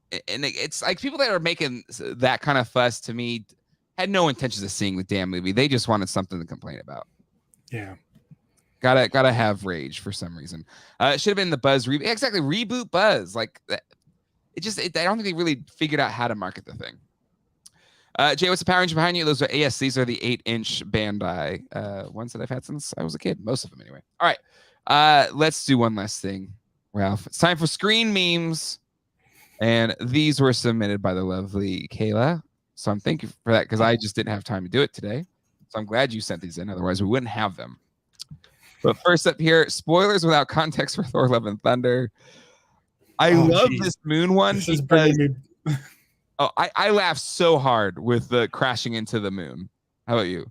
it's like people that are making that kind of fuss, to me, had no intentions of seeing the damn movie. They just wanted something to complain about. Yeah. Gotta have rage for some reason. It should have been the Buzz reboot. Exactly, reboot Buzz. Like that. I don't think they really figured out how to market the thing. Jay, what's the Power Ranger behind you? Those are these are the 8-inch Bandai ones that I've had since I was a kid. Most of them anyway. All right. Let's do one last thing, Ralph. It's time for screen memes. And these were submitted by the lovely Kayla. So I'm thank you for that, because I just didn't have time to do it today. So I'm glad you sent these in. Otherwise, we wouldn't have them. But first up here, spoilers without context for Thor Love and Thunder. I love this moon one. I laughed so hard with the crashing into the moon. How about you?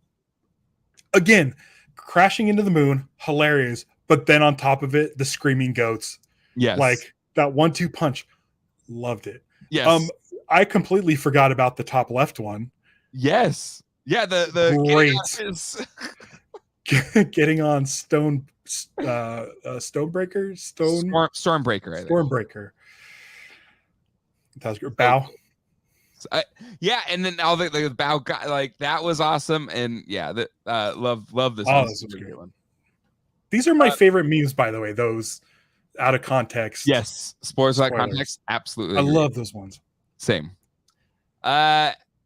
Again, crashing into the moon, hilarious. But then on top of it, the screaming goats. Yes. Like that 1-2 punch. Loved it. Yes. I completely forgot about the top left one. Yes. Yeah, the great. Getting on Stormbreaker, Stormbreaker. That was good. Bow. Yeah, and then all the bow guy, like that was awesome, and yeah, love this. Oh, this was a great one. These are my favorite memes, by the way. Those out of context. Yes, spoilers out of context. Absolutely, I love those ones. Same.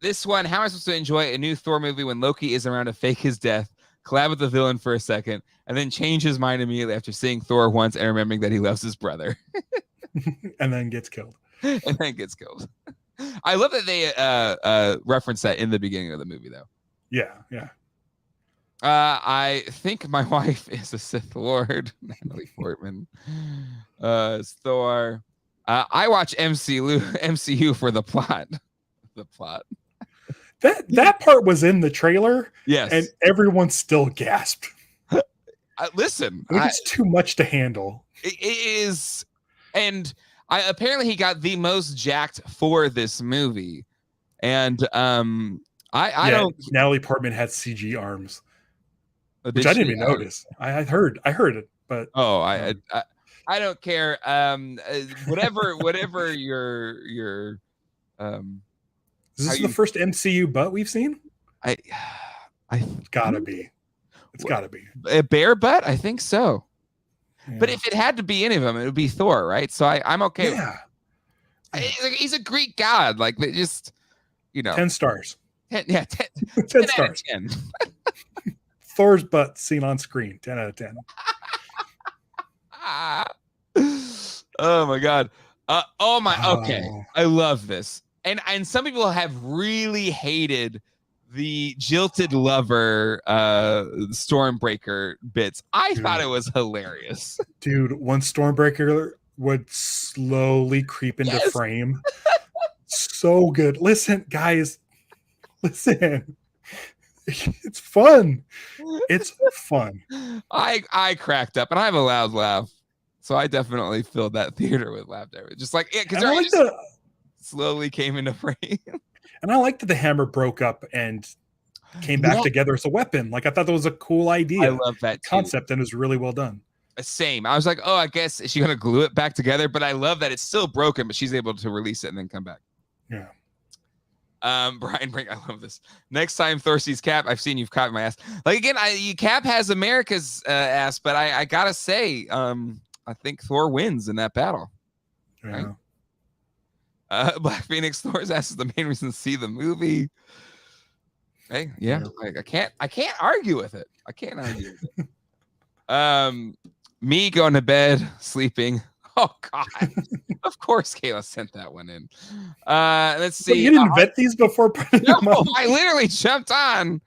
This one. How am I supposed to enjoy a new Thor movie when Loki is around to fake his death, collab with the villain for a second, and then change his mind immediately after seeing Thor once and remembering that he loves his brother, and then gets killed. I love that they reference that in the beginning of the movie, though. Yeah. I think my wife is a Sith Lord. Natalie Portman. Thor. I watch MCU for the plot. The plot. That part was in the trailer. Yes. And everyone still gasped. Listen. I think it's too much to handle. It is. And apparently he got the most jacked for this movie. And I don't. Natalie Portman had CG arms. Which I didn't even notice. I heard it, but I don't care. Whatever your is this the first MCU butt we've seen? It's gotta be. It's gotta be a bear butt. I think so. Yeah. But if it had to be any of them, it would be Thor, right? So I'm okay. Yeah. He's a Greek god. Like they just, 10 stars. 10 stars. Out of 10. Thor's butt seen on screen. 10 out of 10. Oh my god. Oh my. Okay, Oh. I love this. And some people have really hated the jilted lover Stormbreaker bits. I thought it was hilarious. Dude, when Stormbreaker would slowly creep into frame. So good. Listen, guys. Listen. It's fun. It's fun. I cracked up and I have a loud laugh. So I definitely filled that theater with laughter. Just like, yeah, because I like slowly came into frame. And I liked that the hammer broke up and came back together as a weapon. Like, I thought that was a cool idea. I love that concept, and it was really well done. Same. I was like, oh, I guess is she gonna glue it back together? But I love that it's still broken, but she's able to release it and then come back. Yeah. Brian Brink, I love this. Next time Thor sees Cap, I've seen you've caught my ass. Like again, Cap has America's ass, but I gotta say, I think Thor wins in that battle. Yeah. Right? Black Phoenix, Thor's ass is the main reason to see the movie. Hey, yeah, like I can't argue with it. I can't argue with it. Me going to bed, sleeping. Oh God! Of course, Kayla sent that one in. Let's see. You didn't vet these before? No, I literally jumped on.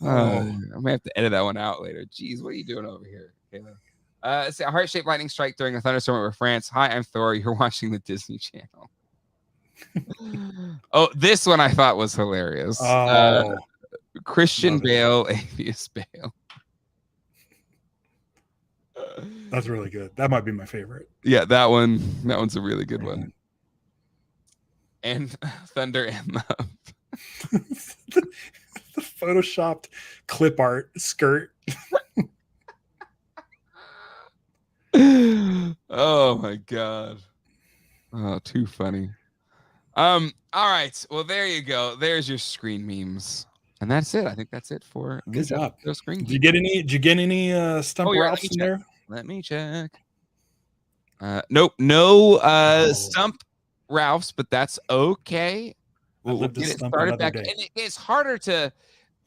I'm gonna have to edit that one out later. Jeez, what are you doing over here, Kayla? Let's see. A heart-shaped lightning strike during a thunderstorm over France. Hi, I'm Thor. You're watching the Disney Channel. Oh, this one I thought was hilarious. Christian Bale, Atheist Bale. That's really good. That might be my favorite. Yeah, that one's a really good one. And Thunder and Love. the photoshopped clip art skirt. Oh my God. Oh, too funny. All right. Well, there you go. There's your screen memes. And that's it. I think that's it for good job. Screen Did you get any Stump Ralphs in there? Let me check. Nope, no Stump Ralphs, but that's okay. We'll get it started back. And it's harder to.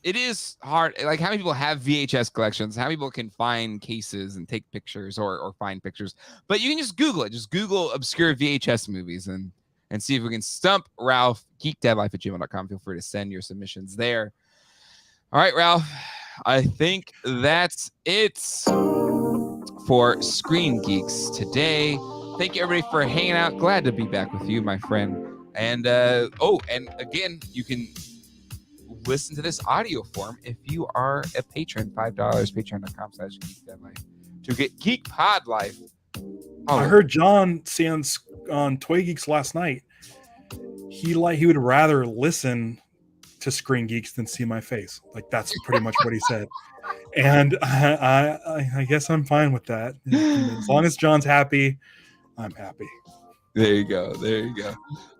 It is hard. Like, how many people have VHS collections? How many people can find cases and take pictures or find pictures? But you can just Google it. Just Google obscure VHS movies and see if we can stump Ralph. geekdadlife@gmail.com. Feel free to send your submissions there. All right, Ralph. I think that's it for Screen Geeks today. Thank you, everybody, for hanging out. Glad to be back with you, my friend. And and again, you can listen to this audio form if you are a patron. $5, patreon.com/geekdadlife to get Geek Pod Life. I heard John say on Toy Geeks last night. He would rather listen to Screen Geeks than see my face. Like, that's pretty much what he said. And I guess I'm fine with that. As long as John's happy, I'm happy. There you go.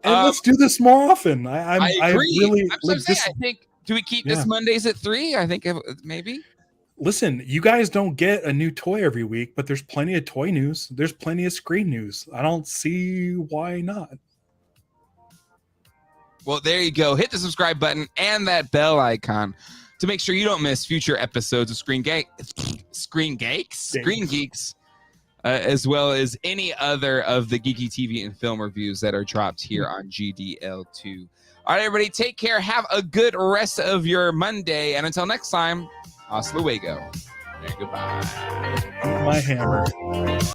And let's do this more often. I agree. I think, do we keep this Mondays at 3? I think maybe. Listen, you guys don't get a new toy every week, but there's plenty of toy news. There's plenty of screen news. I don't see why not. Well, there you go. Hit the subscribe button and that bell icon to make sure you don't miss future episodes of Screen Geeks, as well as any other of the geeky TV and film reviews that are dropped here on GDL2. All right, everybody, take care. Have a good rest of your Monday. And until next time, hasta luego. And goodbye. My hammer.